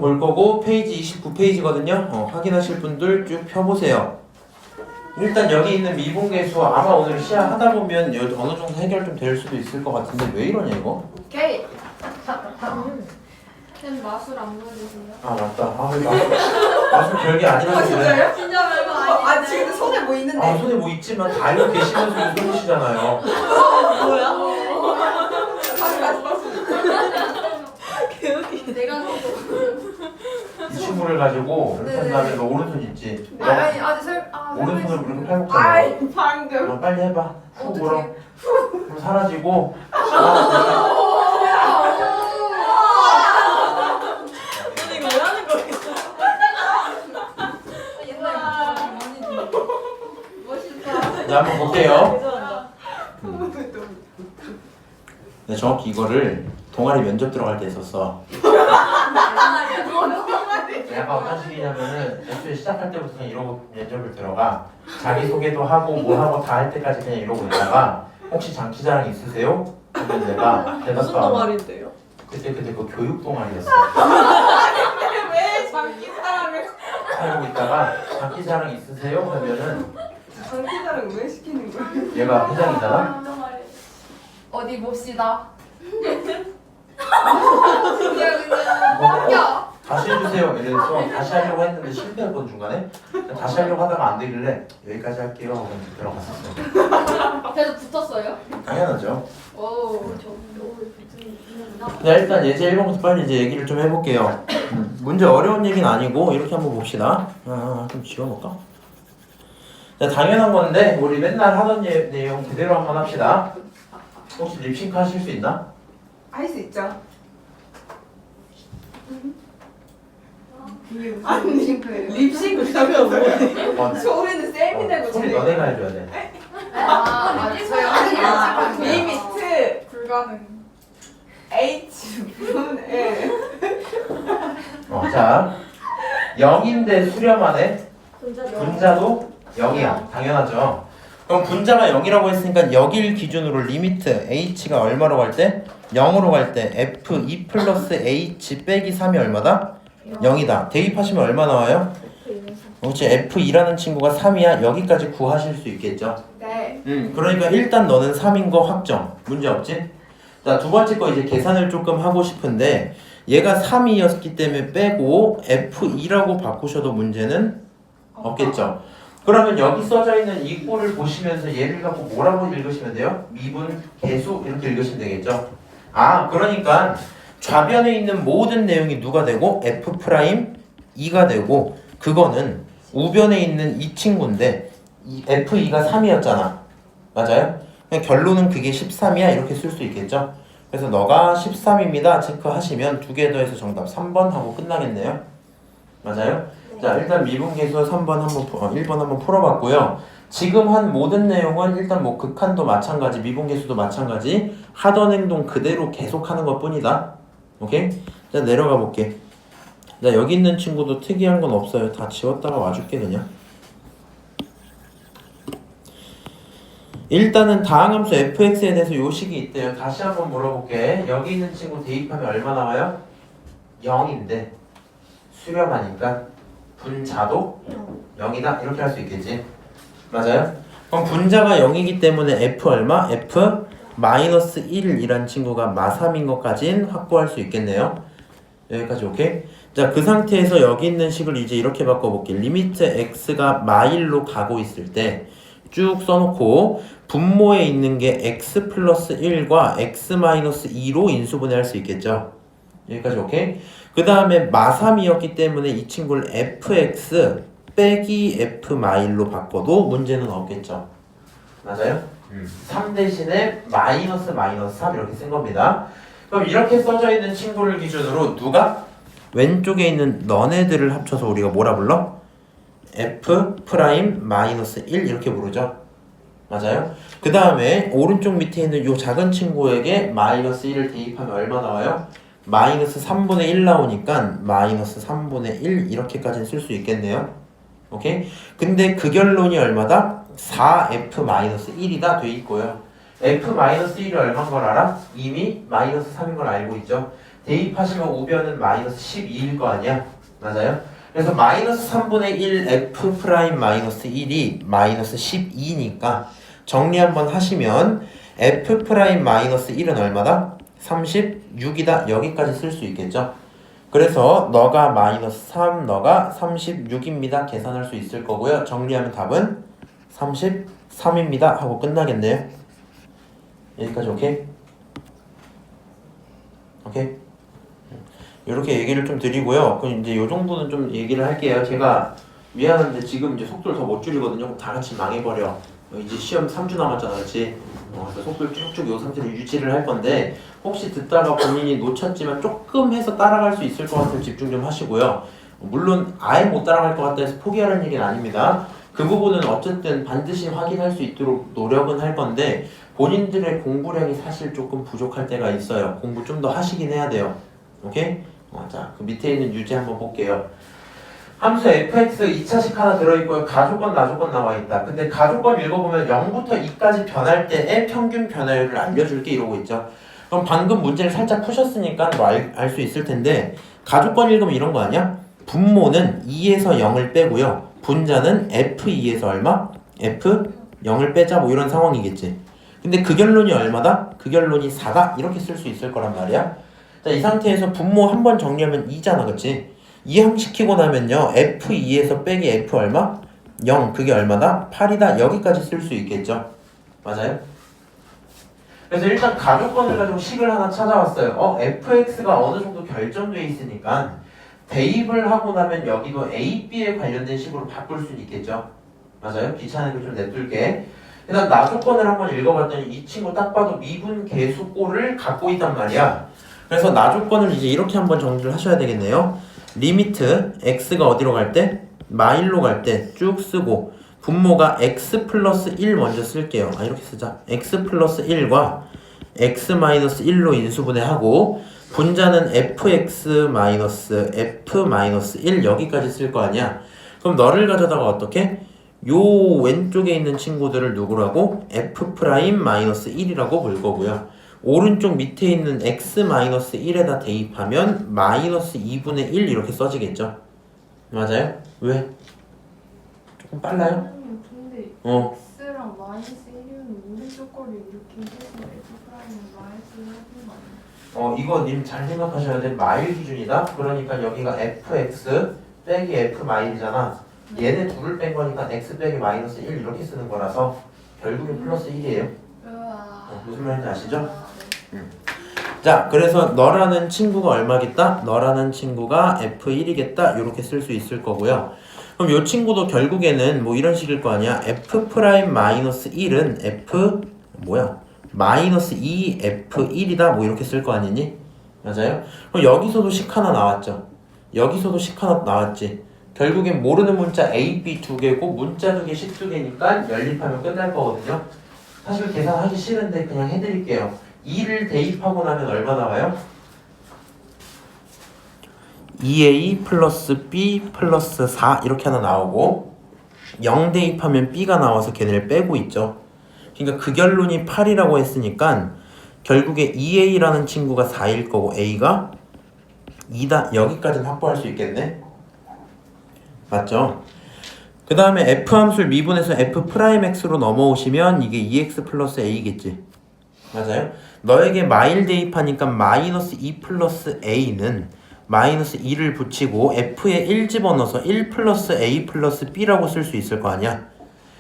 볼 거고 페이지 29페이지거든요. 확인하실 분들 쭉 펴보세요. 일단 여기 있는 미분계수 아마 오늘 시야 하다 보면 어느 정도 해결 좀 될 수도 있을 것 같은데 왜 이러냐 이거? 오케이. 쌤 마술 안 보여주세요? 아 맞다. 마술 별게 아니라서 그래. 진짜 별거 아니에요. 아 지금 손에 뭐 있는데? 아 손에 뭐 있지만 다 알고 계시면서 이러시잖아요. 뭐야? 내가 이 친구를 가지고 이렇게 한 다음에 너 오른손 있지? 너 아니 오른손으로 이렇게 팔목 잡아. 아이 방금. 너 빨리 해봐. 후 어떡해. 불어. 그럼 사라지고. 이거 뭐 하는 거겠어? 옛날에 많이 멋있다. 네, 한번 볼게요. 죄송합니다. 네, 정확히 이거를 동아리 면접 들어갈 때 썼어. 약간 어떤 식이냐면은 애초에 시작할 때부터 그냥 이러고 면접을 들어가. 자기소개도 하고 뭐 하고 다 할 때까지 그냥 이러고 있다가 혹시 장기자랑 있으세요? 그러면 내가 무슨 대답도 안 하고 동아리인데요? 그때 그 교육 동아리였어. 왜 장기 사람을 하고 있다가 장기자랑 있으세요? 하면은 장기 사람 왜 시키는 거야? 얘가 회장이잖아? 어디 봅시다. 그냥 다시 해주세요. 이래서 다시 하려고 했는데 실패했던 중간에 다시 하려고 하다가 안 되길래 여기까지 할게요 하고 들어갔었어. 그래서 붙었어요? 당연하죠. 오, 자 일단 예제 1번부터 빨리 이제 얘기를 좀 해볼게요. 문제 어려운 얘기는 아니고 이렇게 한번 봅시다. 좀 지워볼까? 자 당연한 건데 우리 맨날 하던 내용 그대로 한번 합시다. 혹시 립싱크 하실 수 있나? 할 수 있죠. 아니 립싱크 하면 뭐? 소리는 쌤이 되고 소리 너네가 해줘야 돼. 맞아요. 리미트 불가능. H 분의 자 0인데 수렴하네. 분자도 0이야. 당연하죠. 그럼 분자가 0이라고 했으니까 여길 기준으로 리미트 h가 얼마로 갈 때? 0으로 갈 때 f2 플러스 h 빼기 3이 얼마다? 0이다. 대입하시면 얼마 나와요? 그렇지. f2라는 친구가 3이야. 여기까지 구하실 수 있겠죠. 네. 그러니까 일단 너는 3인 거 확정. 문제 없지? 자, 두 번째 거 이제 계산을 조금 하고 싶은데 얘가 3이었기 때문에 빼고 f2라고 바꾸셔도 문제는 없겠죠. 그러면 여기 써져 있는 이 꼴을 보시면서 얘를 갖고 뭐라고 읽으시면 돼요? 미분, 계수 이렇게 읽으시면 되겠죠. 그러니까 좌변에 있는 모든 내용이 누가 되고 F'2가 되고 그거는 우변에 있는 이 친구인데 이 F2가 3이었잖아. 맞아요? 그냥 결론은 그게 13이야 이렇게 쓸 수 있겠죠. 그래서 너가 13입니다 체크하시면 두 개 더해서 정답 3번 하고 끝나겠네요. 맞아요? 자 일단 미분계수 3번 1번 한번 풀어봤고요. 지금 한 모든 내용은 일단 뭐 극한도 마찬가지, 미분계수도 마찬가지 하던 행동 그대로 계속하는 것 뿐이다. 오케이? 자 내려가 볼게. 자 여기 있는 친구도 특이한 건 없어요. 다 지웠다가 와줄게 그냥. 일단은 다항함수 fx에 대해서 요식이 있대요. 다시 한번 물어볼게. 여기 있는 친구 대입하면 얼마 나와요? 0인데 수렴하니까 분자도 0이다 이렇게 할 수 있겠지. 맞아요? 그럼 분자가 0이기 때문에 f 얼마? f 마이너스 1이란 친구가 마3인 것까진 확보할 수 있겠네요. 여기까지 오케이? 자, 그 상태에서 여기 있는 식을 이제 이렇게 바꿔볼게. 리미트 x가 마1로 가고 있을 때 쭉 써놓고 분모에 있는 게 x 플러스 1과 x 마이너스 2로 인수분해할 수 있겠죠. 여기까지 오케이? 그 다음에 마3이었기 때문에 이 친구를 fx 빼기 f 마일로 바꿔도 문제는 없겠죠. 맞아요? 3 대신에 마이너스 3 이렇게 쓴 겁니다. 그럼 이렇게 써져 있는 친구를 기준으로 누가? 왼쪽에 있는 너네들을 합쳐서 우리가 뭐라 불러? f 프라임 마이너스 1 이렇게 부르죠. 맞아요? 그 다음에 오른쪽 밑에 있는 이 작은 친구에게 마이너스 1을 대입하면 얼마 나와요? 마이너스 3분의 1 나오니까 마이너스 3분의 1 이렇게까지는 쓸 수 있겠네요. 오케이? 근데 그 결론이 얼마다? 4f-1이다 돼 있고요. f-1이 얼마인 걸 알아? 이미 마이너스 3인 걸 알고 있죠. 대입하시면 우변은 마이너스 12일 거 아니야? 맞아요? 그래서 마이너스 3분의 1 f 프라임 마이너스 1이 마이너스 12니까 정리 한번 하시면 f 프라임 마이너스 1은 얼마다? 36이다. 여기까지 쓸 수 있겠죠? 그래서 너가 마이너스 3, 너가 36입니다. 계산할 수 있을 거고요. 정리하면 답은 33입니다. 하고 끝나겠네요. 여기까지 오케이? 오케이? 이렇게 얘기를 좀 드리고요. 그럼 이제 요 정도는 좀 얘기를 할게요. 제가 미안한데 지금 이제 속도를 더 못 줄이거든요. 그럼 다 같이 망해버려. 이제 시험 3주 남았잖아, 그렇지? 그래서 속도를 쭉쭉 이 상태로 유지를 할 건데 혹시 듣다가 본인이 놓쳤지만 조금 해서 따라갈 수 있을 것 같으면 집중 좀 하시고요. 물론 아예 못 따라갈 것 같다 해서 포기하는 얘기는 아닙니다. 그 부분은 어쨌든 반드시 확인할 수 있도록 노력은 할 건데 본인들의 공부량이 사실 조금 부족할 때가 있어요. 공부 좀 더 하시긴 해야 돼요. 오케이? 자, 그 밑에 있는 유제 한번 볼게요. 함수 fx 2차식 하나 들어있고요. 가조건, 나조건 나와있다. 근데 가조건 읽어보면 0부터 2까지 변할 때의 평균 변화율을 알려줄게 이러고 있죠. 그럼 방금 문제를 살짝 푸셨으니까 뭐 알 수 있을 텐데 가조건 읽으면 이런 거 아니야? 분모는 2에서 0을 빼고요. 분자는 f2에서 얼마? f 0을 빼자 뭐 이런 상황이겠지. 근데 그 결론이 얼마다? 그 결론이 4다? 이렇게 쓸 수 있을 거란 말이야. 자, 이 상태에서 분모 한 번 정리하면 2잖아, 그치? 이항시키고 나면요 F2에서 빼기 F 얼마? 0 그게 얼마다? 8이다. 여기까지 쓸 수 있겠죠. 맞아요? 그래서 일단 가조건을 가지고 식을 하나 찾아왔어요. fx가 어느 정도 결정돼 있으니까 대입을 하고 나면 여기도 a, b에 관련된 식으로 바꿀 수 있겠죠. 맞아요? 귀찮은 거 좀 냅둘게. 일단 나조건을 한번 읽어봤더니 이 친구 딱 봐도 미분 계수꼴을 갖고 있단 말이야. 그래서 나조건을 이제 이렇게 한번 정리를 하셔야 되겠네요. 리미트 x가 어디로 갈 때? 마일로 갈 때 쭉 쓰고 분모가 x 플러스 1 먼저 쓸게요. 이렇게 쓰자. x 플러스 1과 x 마이너스 1로 인수분해하고 분자는 fx 마이너스 f 마이너스 1 여기까지 쓸 거 아니야. 그럼 너를 가져다가 어떻게? 요 왼쪽에 있는 친구들을 누구라고? f 프라임 마이너스 1이라고 볼 거고요. 오른쪽 밑에 있는 x-1에다 대입하면 마이너스 2분의 1 이렇게 써지겠죠? 맞아요? 왜? 조금 빨라요? 근데 x랑 마이너스 1이면 오른쪽 거리 이렇게 해서 f'은 마이너스 1인 거 아니에요? 이거 님 잘 생각하셔야 돼. 마일 기준이다? 그러니까 여기가 fx 빼기 f 마일이잖아. 얘네 둘을 뺀 거니까 x 빼기 마이너스 1 이렇게 쓰는 거라서 결국엔 플러스 1이에요. 무슨 말인지 아시죠? 자, 그래서 너라는 친구가 얼마겠다? 너라는 친구가 f1이겠다. 이렇게 쓸 수 있을 거고요. 그럼 이 친구도 결국에는 뭐 이런 식일 거 아니야? f 프라임 마이너스 1은 f 뭐야? 마이너스 2f1이다. 뭐 이렇게 쓸 거 아니니? 맞아요? 그럼 여기서도 식 하나 나왔죠? 여기서도 식 하나 나왔지? 결국엔 모르는 문자 a, b 두 개고 문자 두 개, 식 두 개니까 연립하면 끝날 거거든요. 사실 계산하기 싫은데 그냥 해드릴게요. 2를 대입하고 나면 얼마 나와요? 2a 플러스 b 플러스 4 이렇게 하나 나오고 0 대입하면 b가 나와서 걔네를 빼고 있죠. 그러니까 그 결론이 8이라고 했으니까 결국에 2a라는 친구가 4일 거고 a가 2다. 여기까지는 확보할 수 있겠네. 맞죠? 그 다음에 f 함수를 미분해서 f 프라임 x로 넘어오시면 이게 2x 플러스 a겠지. 맞아요? 너에게 마일 대입하니까 마이너스 2 플러스 a는 마이너스 2를 붙이고 f에 1 집어넣어서 1 플러스 a 플러스 b라고 쓸 수 있을 거 아니야.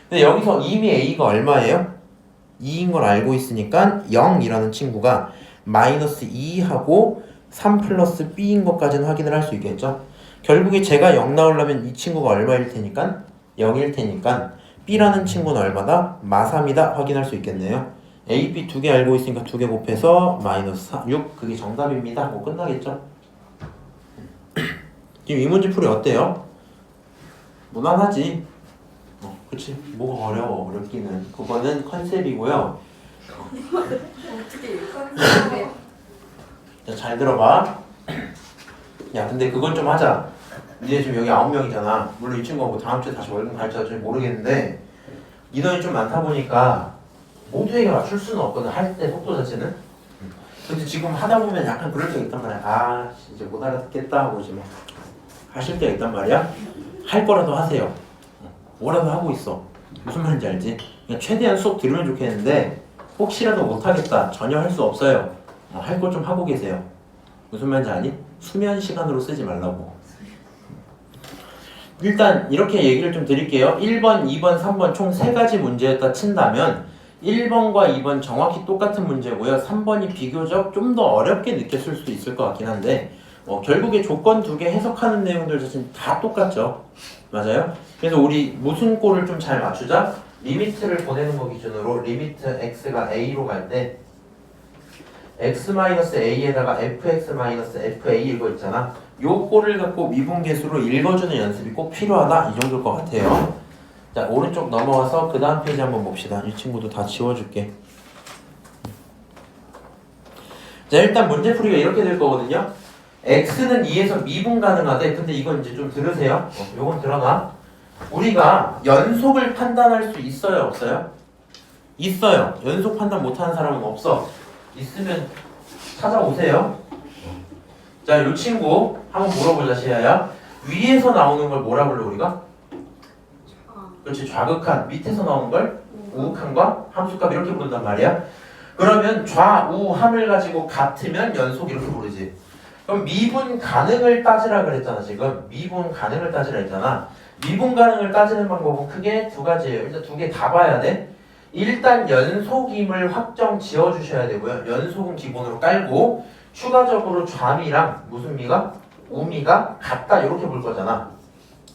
근데 여기서 이미 a가 얼마예요? 2인 걸 알고 있으니까 0이라는 친구가 마이너스 2하고 3 플러스 b인 것까지는 확인을 할 수 있겠죠. 결국에 제가 0 나오려면 이 친구가 얼마일 테니까 0일 테니까 b라는 친구는 얼마다? 마3이다 확인할 수 있겠네요. a, b 두 개 알고 있으니까 두 개 곱해서 마이너스 6 그게 정답입니다. 뭐 끝나겠죠? 지금 이 문제 풀이 어때요? 무난하지? 그치? 뭐가 어려워 어렵기는 그거는 컨셉이고요. 어떻게 컨셉에 자, 잘 들어봐. 야 근데 그건 좀 하자. 니네 지금 여기 9명이잖아. 물론 이 친구가 뭐 다음 주에 다시 월급 갈지 어쩔지 모르겠는데 인원이 좀 많다 보니까 모두에게 맞출 수는 없거든. 할 때 속도 자체는. 근데 지금 하다 보면 약간 그럴 때가 있단 말이야. 아 이제 못 알아듣겠다 하고 이제 막 하실 때가 있단 말이야. 할 거라도 하세요. 뭐라도 하고 있어. 무슨 말인지 알지? 그냥 최대한 수업 들으면 좋겠는데 혹시라도 못하겠다. 전혀 할 수 없어요. 할 거 좀 하고 계세요. 무슨 말인지 아니? 수면 시간으로 쓰지 말라고. 일단 이렇게 얘기를 좀 드릴게요. 1번, 2번, 3번 총 3가지 문제였다 친다면 1번과 2번 정확히 똑같은 문제고요. 3번이 비교적 좀 더 어렵게 느꼈을 수도 있을 것 같긴 한데 결국에 조건 2개 해석하는 내용들 자체는 다 똑같죠. 맞아요? 그래서 우리 무슨 꼴을 좀 잘 맞추자? 리미트를 보내는 거 기준으로 리미트 x가 a로 갈 때 x-a에다가 fx-fa 이거 있잖아. 요 꼴을 갖고 미분계수로 읽어주는 연습이 꼭 필요하다. 이 정도일 것 같아요. 자, 오른쪽 넘어와서 그 다음 페이지 한번 봅시다. 이 친구도 다 지워줄게. 자, 일단 문제풀이가 이렇게 될 거거든요. x는 2에서 미분 가능하대. 근데 이건 이제 좀 들으세요. 요건 들어놔. 우리가 연속을 판단할 수 있어요, 없어요? 있어요. 연속 판단 못하는 사람은 없어. 있으면 찾아오세요. 자, 이 친구 한번 물어보자, 시아야. 위에서 나오는 걸 뭐라 불러 우리가? 그렇지, 좌극한. 밑에서 나오는 걸 우극한과 함수값 이렇게 부른단 말이야. 그러면 좌우함을 가지고 같으면 연속 이렇게 부르지. 그럼 미분 가능을 따지라 그랬잖아. 지금 미분 가능을 따지라 했잖아. 미분 가능을 따지는 방법은 크게 2가지예요. 일단 2개 다 봐야 돼. 일단 연속임을 확정 지어 주셔야 되고요. 연속은 기본으로 깔고 추가적으로 좌미랑 무슨 미가? 우미가 같다 이렇게 볼 거잖아.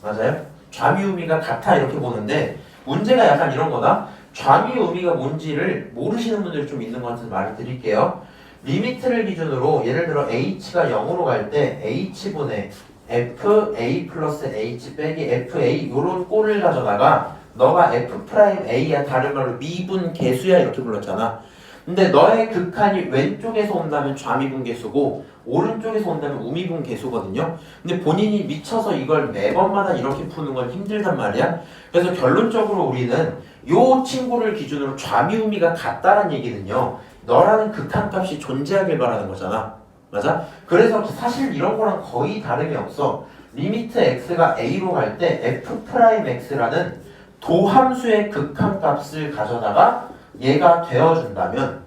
맞아요? 좌미 우미가 같아 이렇게 보는데 문제가 약간 이런 거다. 좌미 우미가 뭔지를 모르시는 분들이 좀 있는 것 같아서 말을 드릴게요. 리미트를 기준으로 예를 들어 h가 0으로 갈 때 h분의 fa 플러스 h 빼기 fa 요런 꼴을 가져다가 너가 f'a야 다른 말로 미분 계수야 이렇게 불렀잖아. 근데 너의 극한이 왼쪽에서 온다면 좌미분 계수고 오른쪽에서 온다면 우미분 계수거든요. 근데 본인이 미쳐서 이걸 매번마다 이렇게 푸는 건 힘들단 말이야. 그래서 결론적으로 우리는 요 친구를 기준으로 좌미우미가 같다는 얘기는요. 너라는 극한값이 존재하길 바라는 거잖아. 맞아? 그래서 사실 이런 거랑 거의 다름이 없어. 리미트 x가 a로 갈 때 f'x라는 도함수의 극한값을 가져다가 얘가 되어준다면,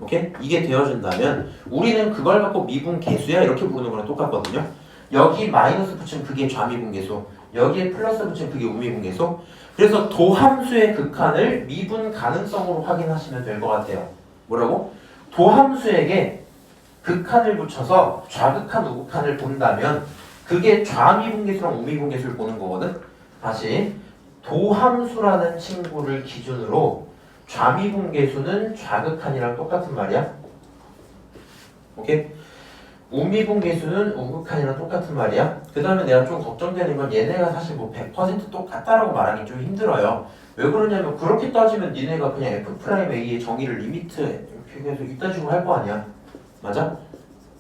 오케이? 이게 되어준다면 우리는 그걸 갖고 미분 계수야 이렇게 부르는 거랑 똑같거든요. 여기 마이너스 붙이면 그게 좌미분 계수, 여기에 플러스 붙이면 그게 우미분 계수. 그래서 도함수의 극한을 미분 가능성으로 확인하시면 될 것 같아요. 뭐라고? 도함수에게 극한을 붙여서 좌극한, 우극한을 본다면 그게 좌미분계수랑 우미분계수를 보는 거거든. 다시 도함수라는 친구를 기준으로 좌미분계수는 좌극한이랑 똑같은 말이야. 오케이? 우미분계수는 우극한이랑 똑같은 말이야. 그 다음에 내가 좀 걱정되는 건 얘네가 사실 뭐 100% 똑같다라고 말하기 좀 힘들어요. 왜 그러냐면 그렇게 따지면 니네가 그냥 f'a의 정의를 리미트 이렇게 해서 이따 지고 할 거 아니야. 맞아?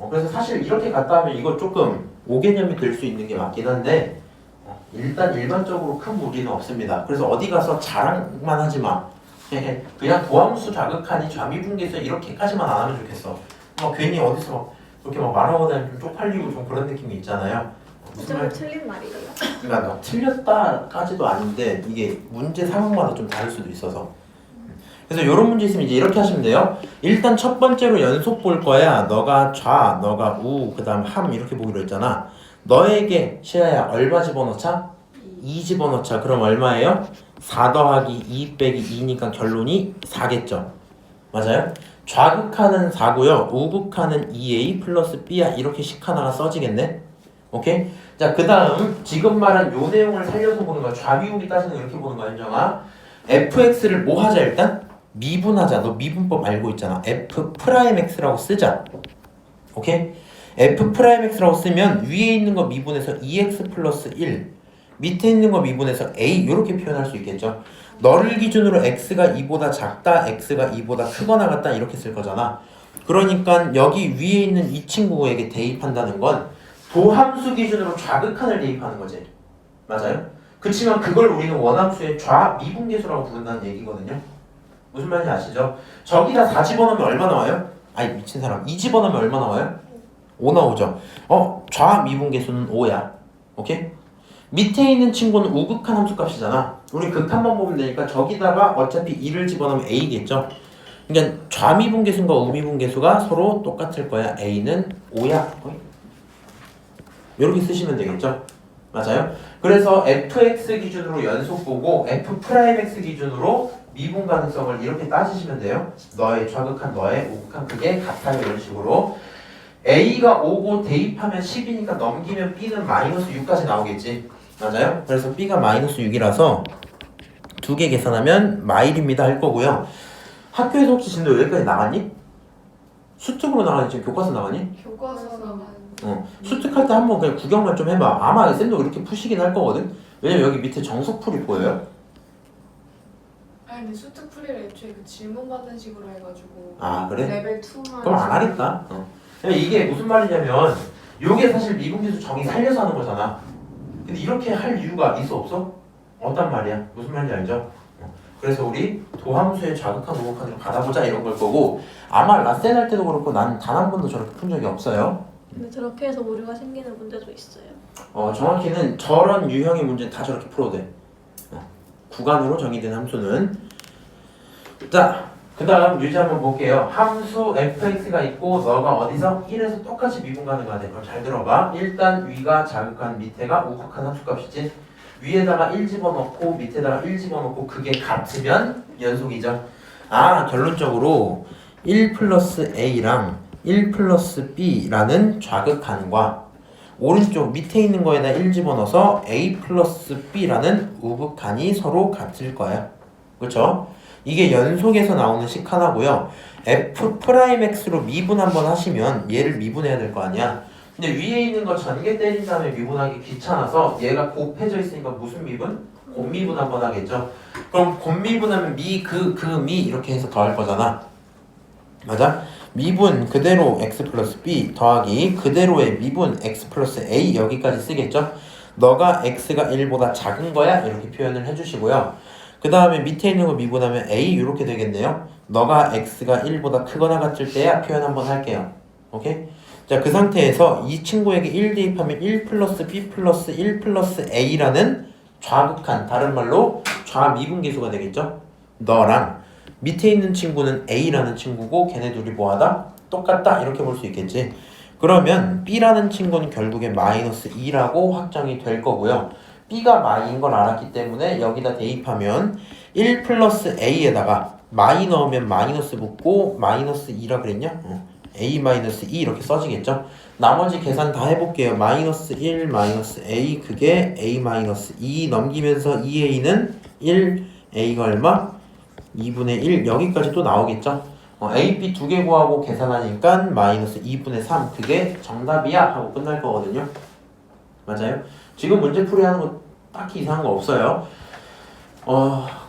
그래서 사실 이렇게 갔다 하면 이거 조금 오개념이 될 수 있는 게 맞긴 한데 일단 일반적으로 큰 무리는 없습니다. 그래서 어디 가서 자랑만 하지 마. 그냥 도함수 좌극한이 좌미분계수 이렇게까지만 안 하면 좋겠어. 괜히 어디서 막 그렇게 막 말하고 다니면 좀 쪽팔리고 좀 그런 느낌이 있잖아요. 무슨 말? 틀린 말이에요. 그러니까 틀렸다까지도 아닌데 이게 문제 상황마다 좀 다를 수도 있어서. 그래서 이런 문제 있으면 이제 이렇게 하시면 돼요. 일단 첫 번째로 연속 볼 거야. 너가 좌, 너가 우, 그 다음 함 이렇게 보기로 했잖아. 너에게 시아야 얼마 집어넣자? 2 집어넣자. 그럼 얼마예요? 4 더하기 2 빼기 2니까 결론이 4겠죠. 맞아요? 좌극한은 4고요. 우극한은 2a 플러스 b야. 이렇게 식 하나가 써지겠네. 오케이? 자, 그 다음 지금 말한 요 내용을 살려서 보는 거야. 좌미우미 따지는 거 이렇게 보는 거야. 현정아. fx를 뭐 하자 일단? 미분하자. 너 미분법 알고 있잖아. f'x라고 쓰자. 오케이? f'x라고 쓰면 위에 있는 거 미분해서 2x 플러스 1 밑에 있는 거 미분해서 a 이렇게 표현할 수 있겠죠. 너를 기준으로 x가 2보다 작다, x가 2보다 크거나 같다 이렇게 쓸 거잖아. 그러니까 여기 위에 있는 이 친구에게 대입한다는 건 도함수 기준으로 좌극한을 대입하는 거지. 맞아요? 그치만 그걸 우리는 원함수의 좌미분계수라고 부른다는 얘기거든요. 무슨 말인지 아시죠? 저기다 4 집어넣으면 얼마 나와요? 아이 미친 사람. 2 집어넣으면 얼마 나와요? 5 나오죠. 좌 미분계수는 5야. 오케이? 밑에 있는 친구는 우극한 함수값이잖아. 우리 극한만 보면 되니까 저기다가 어차피 2를 집어넣으면 a겠죠. 그러니까 좌미분계수과 우미분계수가 서로 똑같을 거야. a는 5야. 이렇게 쓰시면 되겠죠. 맞아요? 그래서 fx 기준으로 연속 보고 f'x 기준으로 미분 가능성을 이렇게 따지시면 돼요. 너의 좌극한 너의 우극한 그게 같아요. 이런 식으로 a가 5고 대입하면 10이니까 넘기면 b는 마이너스 6까지 나오겠지. 맞아요? 그래서 b가 마이너스 6이라서 두 개 계산하면 마일입니다 할 거고요. 학교에서 혹시 진도 여기까지 나갔니? 수특으로 나가니 지금 교과서 나가니? 교과서는 수특할 때 한번 그냥 구경만 좀 해봐. 아마 쌤도 이렇게 푸시긴 할 거거든. 왜냐면 여기 밑에 정석풀이 보여요. 아니 근데 수특풀이를 애초에 그 질문 받는 식으로 해가지고 아 그래? 레벨 2만 그럼 안 하겠다. 그냥 이게 무슨 말이냐면 요게 사실 미분계수 정의 살려서 하는 거잖아. 근데 이렇게 할 이유가 있어 없어? 어떤 말이야? 무슨 말인지 알죠? 그래서 우리 도함수의 좌극한 우극한으로 받아보자 이런 걸 거고 아마 라센 할 때도 그렇고 난 단 한 번도 저렇게 푼 적이 없어요. 근데 저렇게 해서 오류가 생기는 문제도 있어요. 정확히는 저런 유형의 문제는 다 저렇게 풀어도 돼. 구간으로 정의된 함수는 자, 그 다음 유지 한번 볼게요. 함수 fx가 있고 너가 어디서 1에서 똑같이 미분 가능하대. 그럼 잘 들어봐. 일단 위가 자극한 밑에가 우극한 함수값이지. 위에다가 1 집어넣고 밑에다가 1 집어넣고 그게 같으면 연속이죠. 결론적으로 1 플러스 a랑 1 플러스 b라는 좌극한과 오른쪽 밑에 있는 거에다 1 집어넣어서 a 플러스 b라는 우극한이 서로 같을 거야. 그렇죠? 이게 연속에서 나오는 식 하나고요. f'x로 미분 한번 하시면 얘를 미분해야 될 거 아니야. 근데 위에 있는 거 전개 때린 다음에 미분하기 귀찮아서 얘가 곱해져 있으니까 무슨 미분? 곱미분 한번 하겠죠. 그럼 곱미분하면 미, 미 이렇게 해서 더할 거잖아. 맞아? 미분 그대로 x 플러스 b 더하기 그대로의 미분 x 플러스 a 여기까지 쓰겠죠. 너가 x가 1보다 작은 거야 이렇게 표현을 해주시고요. 그 다음에 밑에 있는 거 미분하면 a 이렇게 되겠네요. 너가 x가 1보다 크거나 같을 때야 표현 한번 할게요. 오케이? 자, 그 상태에서 이 친구에게 1 대입하면 1 플러스 b 플러스 1 플러스 a라는 좌극한, 다른 말로 좌미분계수가 되겠죠. 너랑 밑에 있는 친구는 a라는 친구고 걔네 둘이 뭐하다? 똑같다 이렇게 볼 수 있겠지. 그러면 b라는 친구는 결국에 마이너스 2라고 확정이 될 거고요. b가 마이인 걸 알았기 때문에 여기다 대입하면 1 플러스 a에다가 마이 넣으면 마이너스 붙고 마이너스 2라 그랬냐? a 마이너스 2 이렇게 써지겠죠. 나머지 계산 다 해볼게요. 마이너스 1 마이너스 a 그게 a 마이너스 2 넘기면서 2a는 1 a가 얼마? 2분의 1 여기까지 또 나오겠죠. a, b 두 개 구하고 계산하니까 마이너스 2분의 3 그게 정답이야 하고 끝날 거거든요. 맞아요? 지금 문제풀이 하는 거 딱히 이상한 거 없어요.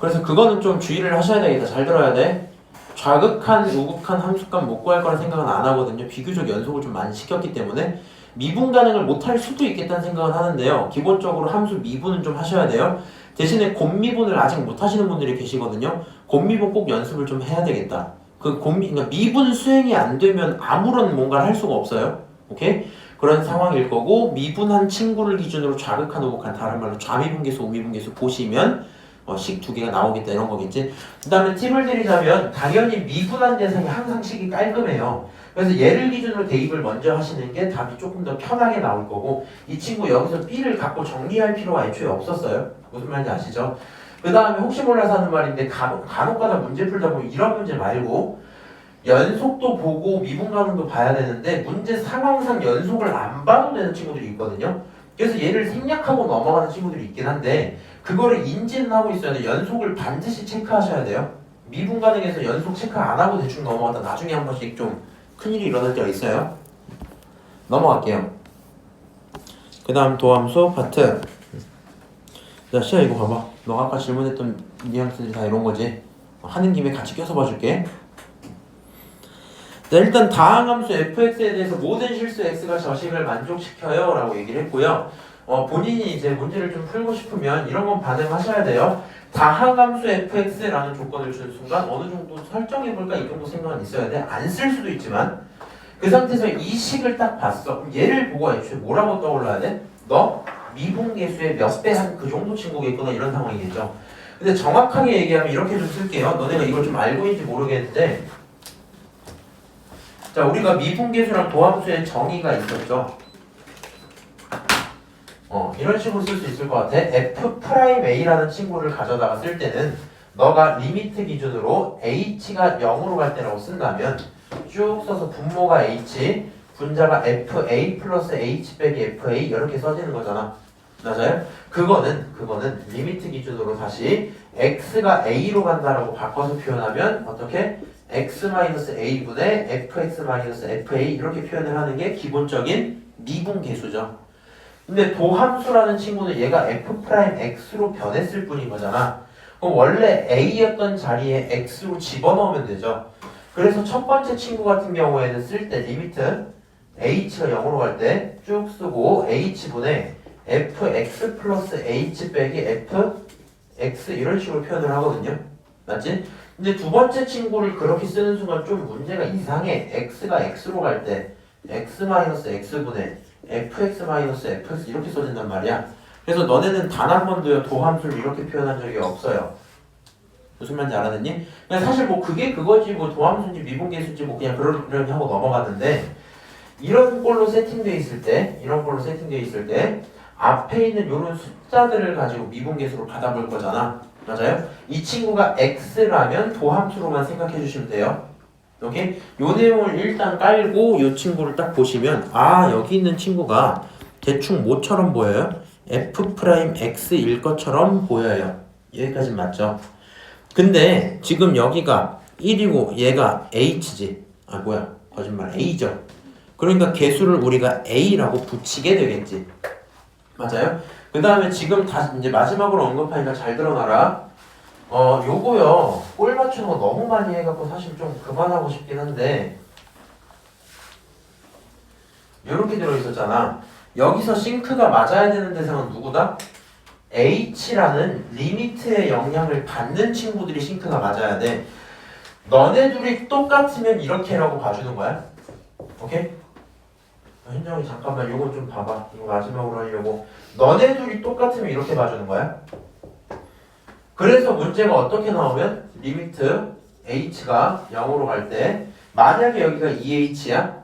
그래서 그거는 좀 주의를 하셔야 되겠다. 잘 들어야 돼. 좌극한, 우극한 함수값 못 구할 거라 생각은 안 하거든요. 비교적 연속을 좀 많이 시켰기 때문에 미분 가능을 못 할 수도 있겠다는 생각은 하는데요. 기본적으로 함수 미분은 좀 하셔야 돼요. 대신에 곱미분을 아직 못 하시는 분들이 계시거든요. 곱미분 꼭 연습을 좀 해야 되겠다. 그러니까 미분 수행이 안 되면 아무런 뭔가를 할 수가 없어요. 오케이? 그런 상황일 거고 미분한 친구를 기준으로 좌극한, 우극한, 다른 말로 좌미분계수, 우미분계수 보시면 식 두 개가 나오겠다 이런 거겠지. 그 다음에 팁을 드리자면 당연히 미분한 대상이 항상 식이 깔끔해요. 그래서 얘를 기준으로 대입을 먼저 하시는 게 답이 조금 더 편하게 나올 거고 이 친구 여기서 b를 갖고 정리할 필요가 애초에 없었어요. 무슨 말인지 아시죠? 그 다음에 혹시 몰라서 하는 말인데 간혹가다 문제 풀다 보면 이런 문제 말고 연속도 보고 미분 가능도 봐야 되는데 문제 상황상 연속을 안 봐도 되는 친구들이 있거든요. 그래서 얘를 생략하고 넘어가는 친구들이 있긴 한데 그거를 인지는 하고 있어야 돼. 연속을 반드시 체크하셔야 돼요. 미분 가능해서 연속 체크 안 하고 대충 넘어가다 나중에 한 번씩 좀 큰일이 일어날 때가 있어요. 넘어갈게요. 그 다음 도함수 파트. 자, 시아 이거 봐봐. 너가 아까 질문했던 뉘앙스들이 다 이런 거지. 하는 김에 같이 껴서 봐줄게. 자, 일단 다항함수 fx에 대해서 모든 실수 x가 저식을 만족시켜요 라고 얘기를 했고요. 본인이 이제 문제를 좀 풀고 싶으면 이런 건 반응하셔야 돼요. 다항함수 fx라는 조건을 준 순간 어느 정도 설정해볼까 이 정도 생각은 있어야 돼. 안 쓸 수도 있지만 그 상태에서 이 식을 딱 봤어. 그럼 얘를 보고 애초에 뭐라고 떠올라야 돼? 너 미분계수의 몇 배 한 그 정도 친구겠구나 이런 상황이겠죠. 근데 정확하게 얘기하면 이렇게 좀 쓸게요. 너네가 이걸 좀 알고 있는지 모르겠는데 자 우리가 미분계수랑 도함수의 정의가 있었죠. 이런 식으로 쓸 수 있을 것 같아. f'A라는 친구를 가져다가 쓸 때는 너가 리미트 기준으로 h가 0으로 갈 때라고 쓴다면 쭉 써서 분모가 h, 분자가 fa 플러스 h 빼기 fa 이렇게 써지는 거잖아. 맞아요? 그거는 리미트 기준으로 다시 x가 a로 간다라고 바꿔서 표현하면 어떻게? x-a분의 fx-fa 이렇게 표현을 하는 게 기본적인 미분계수죠. 근데 도함수라는 친구는 얘가 f'x로 변했을 뿐인 거잖아. 그럼 원래 a였던 자리에 x로 집어넣으면 되죠. 그래서 첫 번째 친구 같은 경우에는 쓸 때 리미트 h가 0으로 갈 때 쭉 쓰고 h분의 fx 플러스 h 빼기 fx 이런 식으로 표현을 하거든요. 맞지? 근데 두 번째 친구를 그렇게 쓰는 순간 좀 문제가 이상해. x가 x로 갈 때 x-x분의 fx-fx 이렇게 써진단 말이야. 그래서 너네는 단 한 번도요 도함수를 이렇게 표현한 적이 없어요. 무슨 말인지 알아듣니? 그냥 사실 뭐 그게 그거지 뭐 도함수인지 미분계수인지 뭐 그냥 그러려니 하고 넘어갔는데 이런 꼴로 세팅되어 있을 때 앞에 있는 이런 숫자들을 가지고 미분계수로 받아볼 거잖아. 맞아요? 이 친구가 x라면 도함수로만 생각해 주시면 돼요. 오케이? 요 내용을 일단 깔고 요 친구를 딱 보시면 아 여기 있는 친구가 대충 뭐처럼 보여요? f'x일 것처럼 보여요. 여기까지 맞죠? 근데 지금 여기가 1이고 얘가 h지. 아 뭐야 거짓말 a죠. 그러니까 개수를 우리가 a라고 붙이게 되겠지. 맞아요? 그 다음에 지금 다시 이제 마지막으로 언급하니까 잘 들어놔라. 요거요 꼴 맞추는 거 너무 많이 해갖고 사실 좀 그만하고 싶긴 한데 요렇게 들어있었잖아. 여기서 싱크가 맞아야 되는 대상은 누구다? h라는 리미트의 영향을 받는 친구들이 싱크가 맞아야 돼. 너네 둘이 똑같으면 이렇게라고 봐주는 거야. 오케이? 현정이 잠깐만 요거 좀 봐봐. 이거 마지막으로 하려고. 너네 둘이 똑같으면 이렇게 봐주는 거야. 그래서 문제가 어떻게 나오면 리미트 h가 0으로 갈 때 만약에 여기가 2h야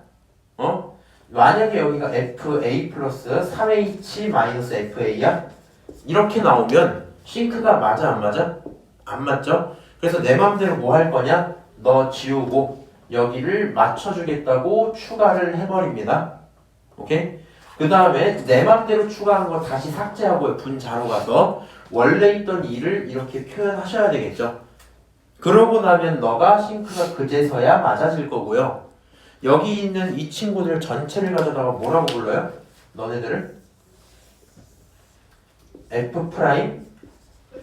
만약에 여기가 fa 플러스 3h 마이너스 fa야 이렇게 나오면 싱크가 맞아 안 맞아? 안 맞죠? 그래서 내 맘대로 뭐 할 거냐? 너 지우고 여기를 맞춰주겠다고 추가를 해버립니다. 오케이? 그 다음에 내 맘대로 추가한 거 다시 삭제하고 분자로 가서 원래 있던 2를 이렇게 표현하셔야 되겠죠. 그러고 나면 너가 싱크가 그제서야 맞아질 거고요. 여기 있는 이 친구들 전체를 가져다가 뭐라고 불러요? 너네들을? F'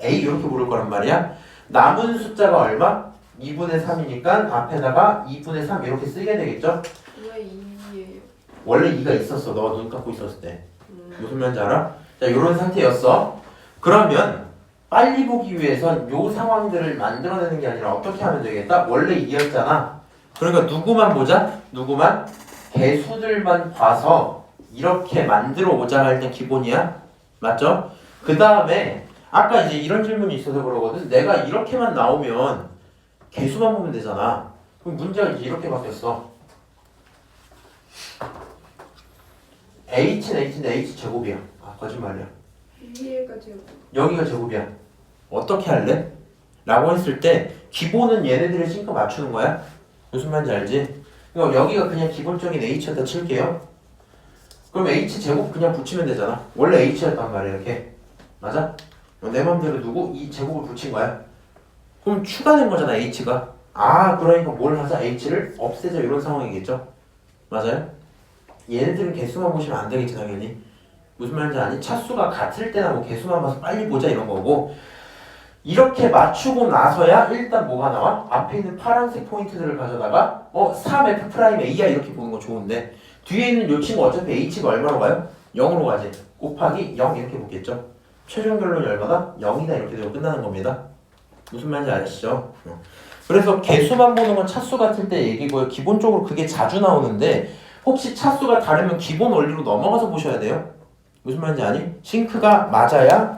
A 이렇게 부를 거란 말이야. 남은 숫자가 얼마? 2분의 3이니까 앞에다가 2분의 3 이렇게 쓰게 되겠죠? 왜 2예요? 원래 2가 있었어. 너가 눈 감고 있었을 때. 무슨 말인지 알아? 자, 이런 상태였어. 그러면 빨리 보기 위해선 요 상황들을 만들어내는 게 아니라 어떻게 하면 되겠다? 원래 2였잖아. 그러니까 누구만 보자? 누구만? 개수들만 봐서 이렇게 만들어 오자 할 때 기본이야. 맞죠? 그 다음에 아까 이제 이런 질문이 있어서 그러거든. 내가 이렇게만 나오면 개수만 보면 되잖아. 그럼 문제가 이제 이렇게 바뀌었어. h는 h인데 h 제곱이야. 아 거짓말이야. 위에가 제곱. 여기가 제곱이야. 어떻게 할래? 라고 했을 때 기본은 얘네들의 싱크 맞추는 거야. 무슨 말인지 알지? 그러니까 여기가 그냥 기본적인 h였다 칠게요. 그럼 h 제곱 그냥 붙이면 되잖아. 원래 h였단 말이야 이렇게. 맞아? 내 맘대로 누구? 이 제곱을 붙인 거야. 그럼 추가된 거잖아 h가. 아 그러니까 뭘 하자? h를 없애자 이런 상황이겠죠? 맞아요? 얘네들은 개수만 보시면 안 되겠지 당연히. 무슨 말인지 아니? 차수가 같을 때나 뭐 개수만 봐서 빨리 보자 이런 거고. 이렇게 맞추고 나서야 일단 뭐가 나와? 앞에 있는 파란색 포인트들을 가져다가 3F'A야 이렇게 보는 거 좋은데 뒤에 있는 요 친구 어차피 H가 얼마로 가요? 0으로 가지. 곱하기 0 이렇게 붙겠죠. 최종 결론이 얼마다? 0이다 이렇게 되고 끝나는 겁니다. 무슨 말인지 아시죠? 그래서 개수만 보는 건 차수 같을 때 얘기고요. 기본적으로 그게 자주 나오는데 혹시 차수가 다르면 기본 원리로 넘어가서 보셔야 돼요. 무슨 말인지 아니? 싱크가 맞아야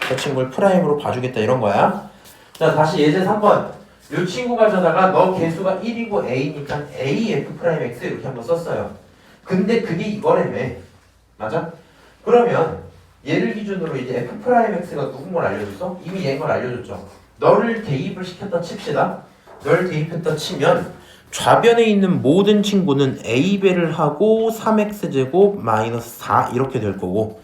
저 친구를 프라임으로 봐주겠다 이런 거야. 자, 다시 예제 3번. 이 친구가 저다가 너 개수가 1이고 A니까 A F 프라임 X 이렇게 한번 썼어요. 근데 그게 이거라며. 맞아? 그러면 얘를 기준으로 이제 F 프라임 X가 누군 걸 알려줬어? 이미 얘인 걸 알려줬죠. 너를 대입을 시켰다 칩시다. 널 대입했다 치면 좌변에 있는 모든 친구는 A배를 하고 3X제곱 마이너스 4 이렇게 될 거고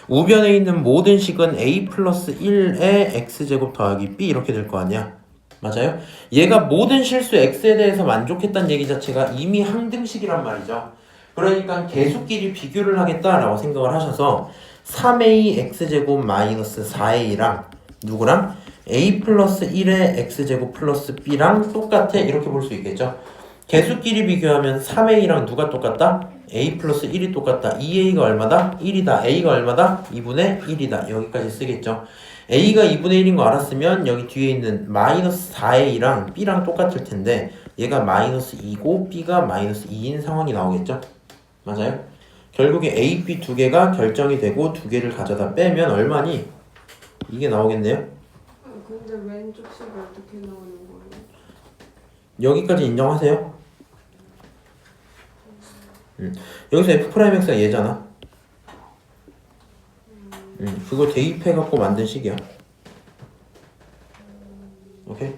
우변에 있는 모든 식은 A 플러스 1에 X제곱 더하기 B 이렇게 될 거 아니야. 맞아요? 얘가 모든 실수 X에 대해서 만족했다는 얘기 자체가 이미 항등식이란 말이죠. 그러니까 계수끼리 비교를 하겠다라고 생각을 하셔서 3A X제곱 마이너스 4A랑 누구랑? A 플러스 1의 X제곱 플러스 B랑 똑같아 이렇게 볼 수 있겠죠. 개수끼리 비교하면 3A랑 누가 똑같다? A 플러스 1이 똑같다. 2A가 얼마다? 1이다. A가 얼마다? 2분의 1이다. 여기까지 쓰겠죠. A가 2분의 1인 거 알았으면 여기 뒤에 있는 마이너스 4A랑 B랑 똑같을 텐데 얘가 마이너스 2고 B가 마이너스 2인 상황이 나오겠죠. 맞아요? 결국에 A, B 두 개가 결정이 되고 두 개를 가져다 빼면 얼마니? 이게 나오겠네요. 근데 왼쪽 식이 어떻게 나오는 거예요? 여기까지 인정하세요? 여기서 F'X가 얘잖아. 그거 대입해갖고 만든 식이야. 오케이?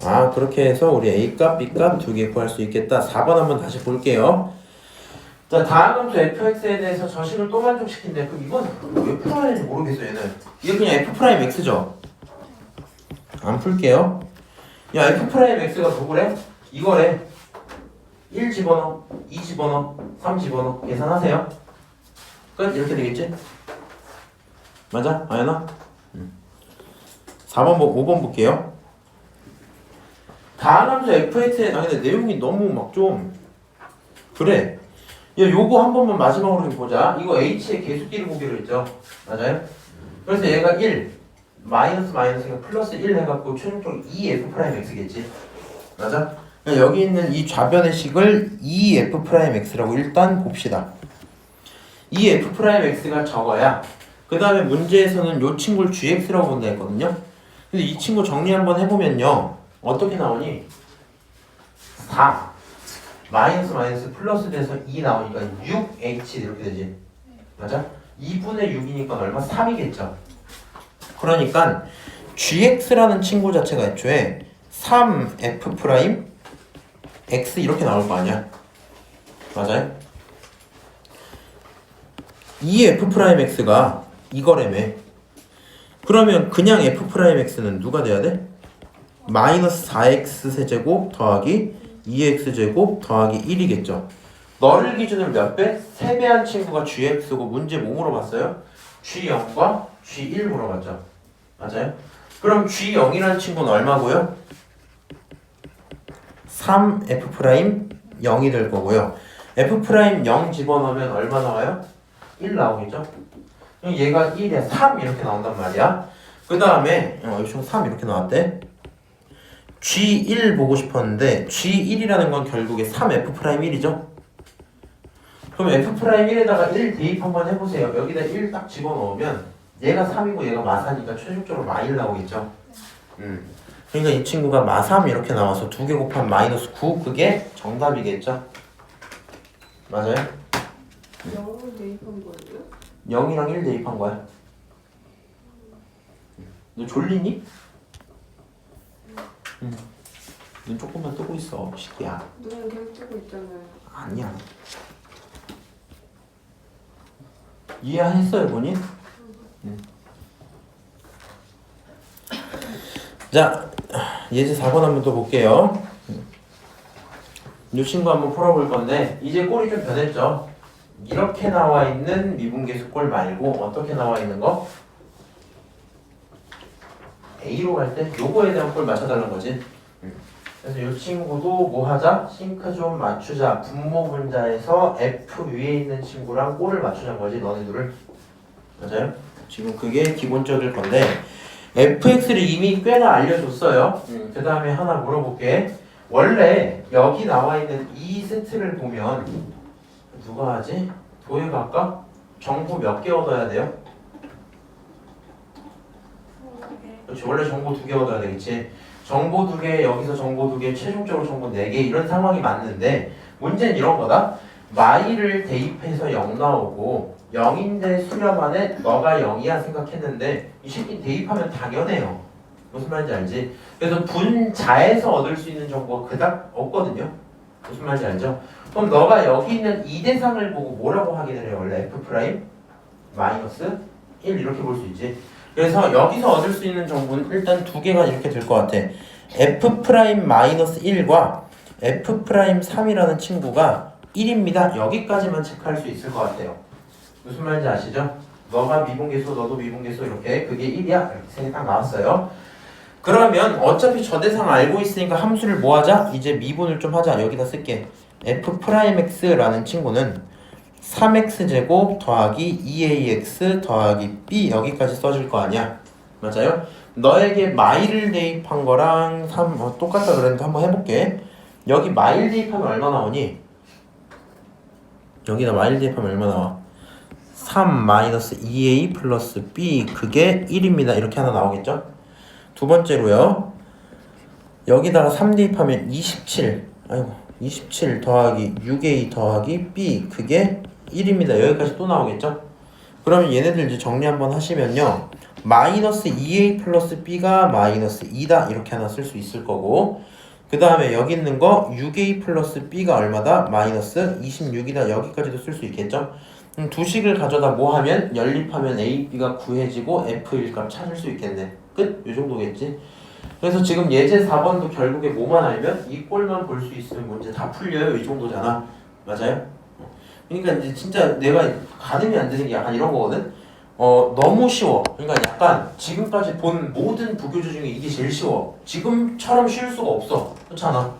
아, 그렇게 해서 우리 A값, B값 두 개 구할 수 있겠다. 4번 한번 다시 볼게요. 자, 다음 함수 fx에 대해서 저식을 또 만족시킨대. 그럼 이건 왜 풀어야 되는지 모르겠어, 얘는. 이게 그냥 F'X죠? 안 풀게요. 야, F'X가 누구래? 이거래. 1 집어넣어, 2 집어넣어, 3 집어넣어. 계산하세요. 끝? 이렇게 되겠지? 맞아? 아연아? 4번, 5번 볼게요. 다음 함수 fx에 근데 내용이 너무 막 좀 그래. 야, 요거 한 번만 마지막으로 좀 보자. 이거 h의 개수끼리 보기로 했죠. 맞아요? 그래서 얘가 1 마이너스가 플러스 1 해갖고 최종적으로 2f'x겠지. 맞아? 그러니까 여기 있는 이 좌변의 식을 2f'x라고 일단 봅시다. 2f'x가 적어야 그 다음에 문제에서는 요 친구를 gx라고 본다 했거든요. 근데 이 친구 정리 한번 해보면요. 어떻게 나오니? 4 마이너스 플러스 돼서 2 나오니까 6h 이렇게 되지. 맞아? 2분의 6이니까 얼마? 3이겠죠. 그러니까 gx라는 친구 자체가 애초에 3f' x 이렇게 나올 거 아니야. 맞아요? 이 f'x가 이거라며. 그러면 그냥 f'x는 누가 돼야 돼? 마이너스 4x 세제곱 더하기 2x제곱 더하기 1이겠죠. 너를 기준으로 몇 배? 3배한 친구가 gx고 문제 뭐 물어봤어요? g0과 g1 물어봤죠. 맞아요? 그럼 g0이라는 친구는 얼마고요? 3f'0이 될 거고요. f'0 집어넣으면 얼마 나와요? 1 나오겠죠? 그럼 얘가 1에 3 이렇게 나온단 말이야. 그 다음에 여기 3 이렇게 나왔대. G1 보고 싶었는데 G1이라는 건 결국에 3F'1이죠? 그럼 F'1에다가 1 대입 한번 해보세요. 여기다 1 딱 집어넣으면 얘가 3이고 얘가 마사니까 최종적으로 마1 나오겠죠? 그러니까 이 친구가 마3 이렇게 나와서 2개 곱하면 마이너스 9 그게 정답이겠죠? 맞아요? 0을 대입한 거예요? 0이랑 1 대입한 거야. 너 졸리니? 눈 조금만 뜨고 있어, 시끼야. 눈은 계속 뜨고 있잖아요. 아니야. 이해했어요, 본인? 자, 예제 4번 한번 또 볼게요. 이 친구 한번 풀어볼 건데 이제 꼴이 좀 변했죠. 이렇게 나와 있는 미분계수 꼴 말고 어떻게 나와 있는 거? A로 갈 때 요거에 대한 꼴 맞춰달라는 거지. 그래서 이 친구도 뭐 하자? 싱크 좀 맞추자. 분모 분자에서 F 위에 있는 친구랑 꼴을 맞추자는 거지, 너네들을. 맞아요? 지금 그게 기본적일 건데 fx를 이미 꽤나 알려줬어요. 그 다음에 하나 물어볼게. 원래 여기 나와 있는 이 세트를 보면 누가 하지? 도예가 아까 정보 몇 개 얻어야 돼요? 그렇지, 원래 정보 2개 얻어야 되겠지. 정보 2개, 여기서 정보 2개, 최종적으로 정보 4개 이런 상황이 맞는데 문제는 이런 거다. 마이를 대입해서 0 나오고 0인데 수렴안에 너가 0이야 생각했는데 이 새끼 대입하면 당연해요. 무슨 말인지 알지? 그래서 분자에서 얻을 수 있는 정보가 그닥 없거든요. 무슨 말인지 알죠? 그럼 너가 여기 있는 이 대상을 보고 뭐라고 확인을 해요? 원래 f 프라임 마이너스 1 이렇게 볼 수 있지. 그래서 여기서 얻을 수 있는 정보는 일단 2개가 이렇게 될 것 같아. f 프라임 마이너스 1과 f 프라임 3이라는 친구가 1입니다. 여기까지만 체크할 수 있을 것 같아요. 무슨 말인지 아시죠? 너가 미분계수, 너도 미분계수 이렇게 그게 1이야. 이렇게 세 개 딱 나왔어요. 그러면 어차피 저 대상 알고 있으니까 함수를 뭐 하자? 이제 미분을 좀 하자. 여기다 쓸게. f 프라임 x라는 친구는 3x제곱 더하기 2ax 더하기 b 여기까지 써줄 거 아니야. 맞아요? 너에게 마일을 대입한 거랑 똑같다 그랬는데 한번 해볼게. 여기 마일 대입하면 얼마 나오니? 여기다 마일 대입하면 얼마 나와? 3 마이너스 2a 플러스 b 그게 1입니다. 이렇게 하나 나오겠죠? 두 번째로요. 여기다가 3 대입하면 27 더하기 6a 더하기 b 그게 1입니다. 여기까지 또 나오겠죠? 그러면 얘네들 이제 정리 한번 하시면요. 마이너스 2a 플러스 b가 마이너스 2다 이렇게 하나 쓸 수 있을 거고 그 다음에 여기 있는 거 6a 플러스 b가 얼마다? 마이너스 26이다 여기까지도 쓸 수 있겠죠? 두 식을 가져다 뭐 하면 연립하면 a, b가 구해지고 f1 값 찾을 수 있겠네. 끝? 이 정도겠지? 그래서 지금 예제 4번도 결국에 뭐만 알면 이 꼴만 볼 수 있으면 문제 다 풀려요. 이 정도잖아. 맞아요? 그러니까 이제 진짜 내가 가늠이 안 되는 게 약간 이런 거거든? 너무 쉬워. 그러니까 약간 지금까지 본 모든 부교재 중에 이게 제일 쉬워. 지금처럼 쉬울 수가 없어. 그렇잖아.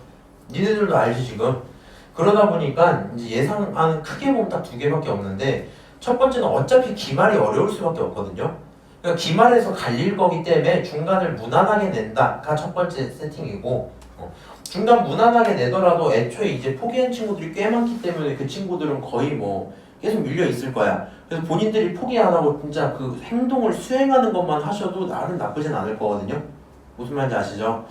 니네들도 알지 지금. 그러다 보니까 이제 예상하는 크게 보면 딱 2개밖에 없는데 첫 번째는 어차피 기말이 어려울 수밖에 없거든요. 그러니까 기말에서 갈릴 거기 때문에 중간을 무난하게 낸다가 첫 번째 세팅이고 중간 무난하게 내더라도 애초에 이제 포기한 친구들이 꽤 많기 때문에 그 친구들은 거의 뭐 계속 밀려 있을 거야. 그래서 본인들이 포기 안 하고 진짜 그 행동을 수행하는 것만 하셔도 나는 나쁘진 않을 거거든요. 무슨 말인지 아시죠?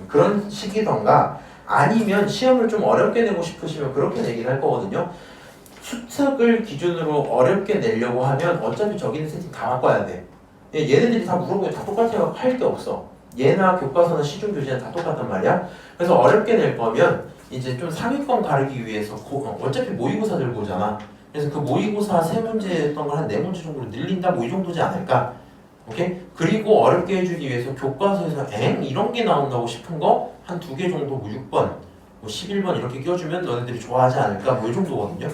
그런 식이던가 아니면 시험을 좀 어렵게 내고 싶으시면 그렇게 내긴 할 거거든요. 수특을 기준으로 어렵게 내려고 하면 어차피 저기 있는 세팅 다 바꿔야 돼. 얘네들이 다 물어보면 다 똑같아요. 할 게 없어. 얘나 교과서나 시중 교재는 다 똑같단 말이야. 그래서 어렵게 낼 거면 이제 좀 상위권 가르기 위해서 어차피 모의고사 들고 오잖아. 그래서 그 모의고사 3문제였던 걸 한 4문제 정도로 늘린다 뭐 이 정도지 않을까? 오케이? 그리고 어렵게 해주기 위해서 교과서에서 이런 게 나온다고 싶은 거 한 2개 정도 뭐 6번, 뭐 11번 이렇게 껴주면 너네들이 좋아하지 않을까? 뭐 이 정도거든요.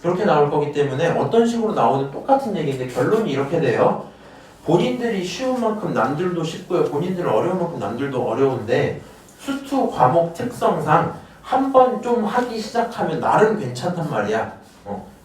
그렇게 나올 거기 때문에 어떤 식으로 나오는 똑같은 얘기인데 결론이 이렇게 돼요. 본인들이 쉬운 만큼 남들도 쉽고요. 본인들은 어려운 만큼 남들도 어려운데 수투 과목 특성상 한 번 좀 하기 시작하면 나름 괜찮단 말이야.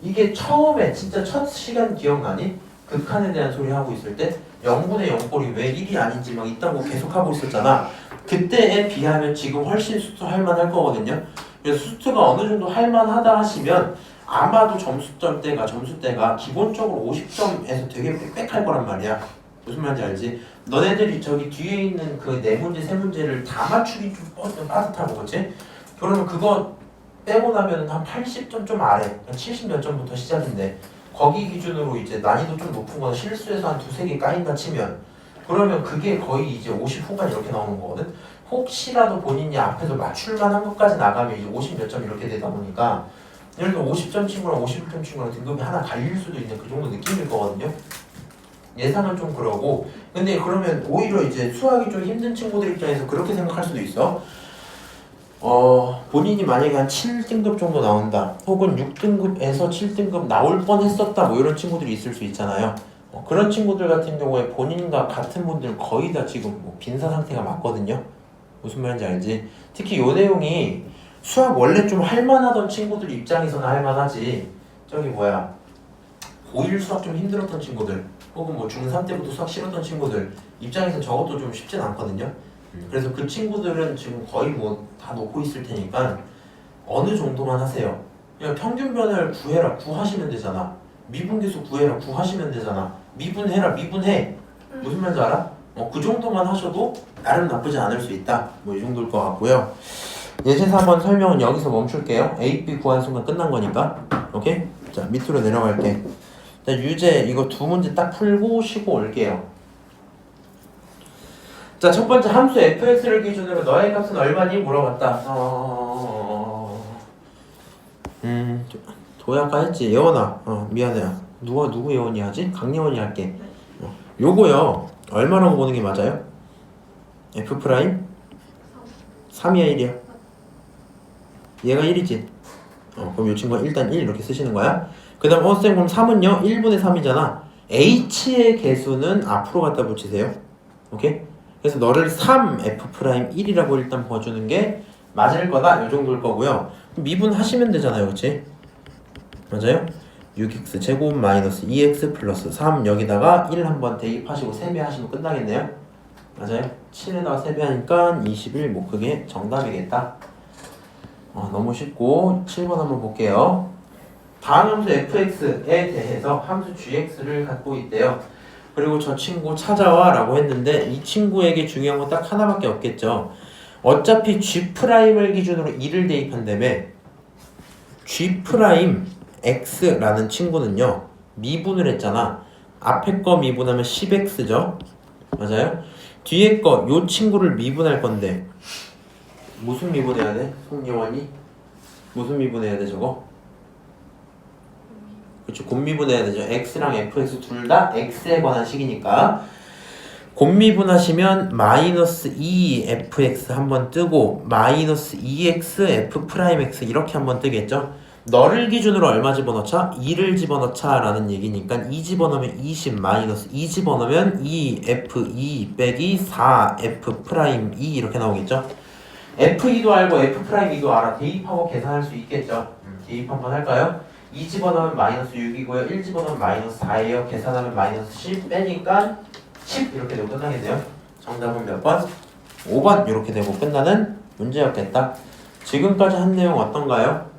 이게 처음에 진짜 첫 시간 기억나니? 극한에 대한 소리 하고 있을 때 0분의 0꼴이 왜 1이 아닌지 막 이딴 거 계속 하고 있었잖아. 그때에 비하면 지금 훨씬 수투 할만할 거거든요. 그래서 수투가 어느 정도 할만하다 하시면 아마도 점수대가 기본적으로 50점에서 되게 빽빽할 거란 말이야. 무슨 말인지 알지? 너네들이 저기 뒤에 있는 그 4문제, 3문제를 다 맞추기 좀 빠듯하고 그치? 그러면 그거 빼고 나면 한 80점 좀 아래, 70몇 점부터 시작인데 거기 기준으로 이제 난이도 좀 높은 건 실수해서 한 2-3개 까인다 치면 그러면 그게 거의 이제 50 후반 이렇게 나오는 거거든? 혹시라도 본인이 앞에서 맞출만한 것까지 나가면 이제 50 몇 점 이렇게 되다 보니까 예를 들어 50점 친구랑 51점 친구랑 등급이 하나 갈릴 수도 있는 그 정도 느낌일 거거든요. 예상은 좀 그러고 근데 그러면 오히려 이제 수학이 좀 힘든 친구들 입장에서 그렇게 생각할 수도 있어. 본인이 만약에 한 7등급 정도 나온다 혹은 6등급에서 7등급 나올 뻔했었다 뭐 이런 친구들이 있을 수 있잖아요. 그런 친구들 같은 경우에 본인과 같은 분들은 거의 다 지금 뭐 빈사 상태가 맞거든요. 무슨 말인지 알지? 특히 요 내용이 수학 원래 좀 할만하던 친구들 입장에서는 할만하지. 저기 뭐야, 고1 수학 좀 힘들었던 친구들 혹은 뭐 중3 때부터 수학 싫었던 친구들 입장에서 저것도 좀 쉽진 않거든요. 그래서 그 친구들은 지금 거의 뭐 다 놓고 있을 테니까 어느 정도만 하세요. 그냥 평균변을 구해라, 구하시면 되잖아. 미분계수 구해라, 구하시면 되잖아. 미분해라, 미분해. 무슨 말인지 알아? 그 정도만 하셔도 나름 나쁘지 않을 수 있다. 뭐 이 정도일 것 같고요. 예제 4번 설명은 여기서 멈출게요. A, B 구하는 순간 끝난 거니까. 오케이? 자, 밑으로 내려갈게. 자, 유제 이거 두 문제 딱 풀고 쉬고 올게요. 자, 첫 번째 함수 fx를 기준으로 너의 값은 얼마니? 물어봤다. 도약가 했지. 예원아. 미안해. 누구 예원이 하지? 강예원이 할게. 요거요. 얼마라고 보는 게 맞아요? f 프라임 3이야 1이야? 얘가 1이지. 그럼 요 친구가 일단 1 이렇게 쓰시는 거야. 그 다음 쌤 그럼 3은요? 1분의 3이잖아. h의 개수는 앞으로 갖다 붙이세요. 오케이? 그래서 너를 3f'1이라고 일단 봐주는 게 맞을 거다. 요 정도일 거고요. 미분하시면 되잖아요. 그치? 맞아요? 6x 제곱 마이너스 2x 플러스 3 여기다가 1 한번 대입하시고 세배하시면 끝나겠네요. 맞아요? 7에다가 세배하니까 21 뭐 그게 정답이겠다. 너무 쉽고 7번 한번 볼게요. 다음 함수 fx에 대해서 함수 gx를 갖고 있대요. 그리고 저 친구 찾아와 라고 했는데 이 친구에게 중요한 건 딱 하나밖에 없겠죠. 어차피 g'을 기준으로 2를 대입한다며 g'x라는 친구는요 미분을 했잖아. 앞에 거 미분하면 10x죠. 맞아요? 뒤에 거 요 친구를 미분할 건데 무슨 미분해야 돼? 송예원이? 무슨 미분해야 돼 저거? 그렇죠. 곱미분해야 되죠. x랑 fx 둘 다 x에 관한 식이니까 곱미분하시면 마이너스 2fx 한번 뜨고 마이너스 2x f'(x) 이렇게 한번 뜨겠죠. 너를 기준으로 얼마 집어넣자? 2를 집어넣자 라는 얘기니까 2 집어넣으면 20 마이너스 2 집어넣으면 2f2 빼기 4f'2 이렇게 나오겠죠. f2도 알고 f'2도 알아. 대입하고 계산할 수 있겠죠. 대입 한번 할까요? 2 집어넣으면 마이너스 6이고요. 1 집어넣으면 마이너스 4예요. 계산하면 마이너스 10 빼니까 10 이렇게 되고 끝나겠네요. 정답은 몇 번? 5번 이렇게 되고 끝나는 문제였겠다. 지금까지 한 내용 어떤가요?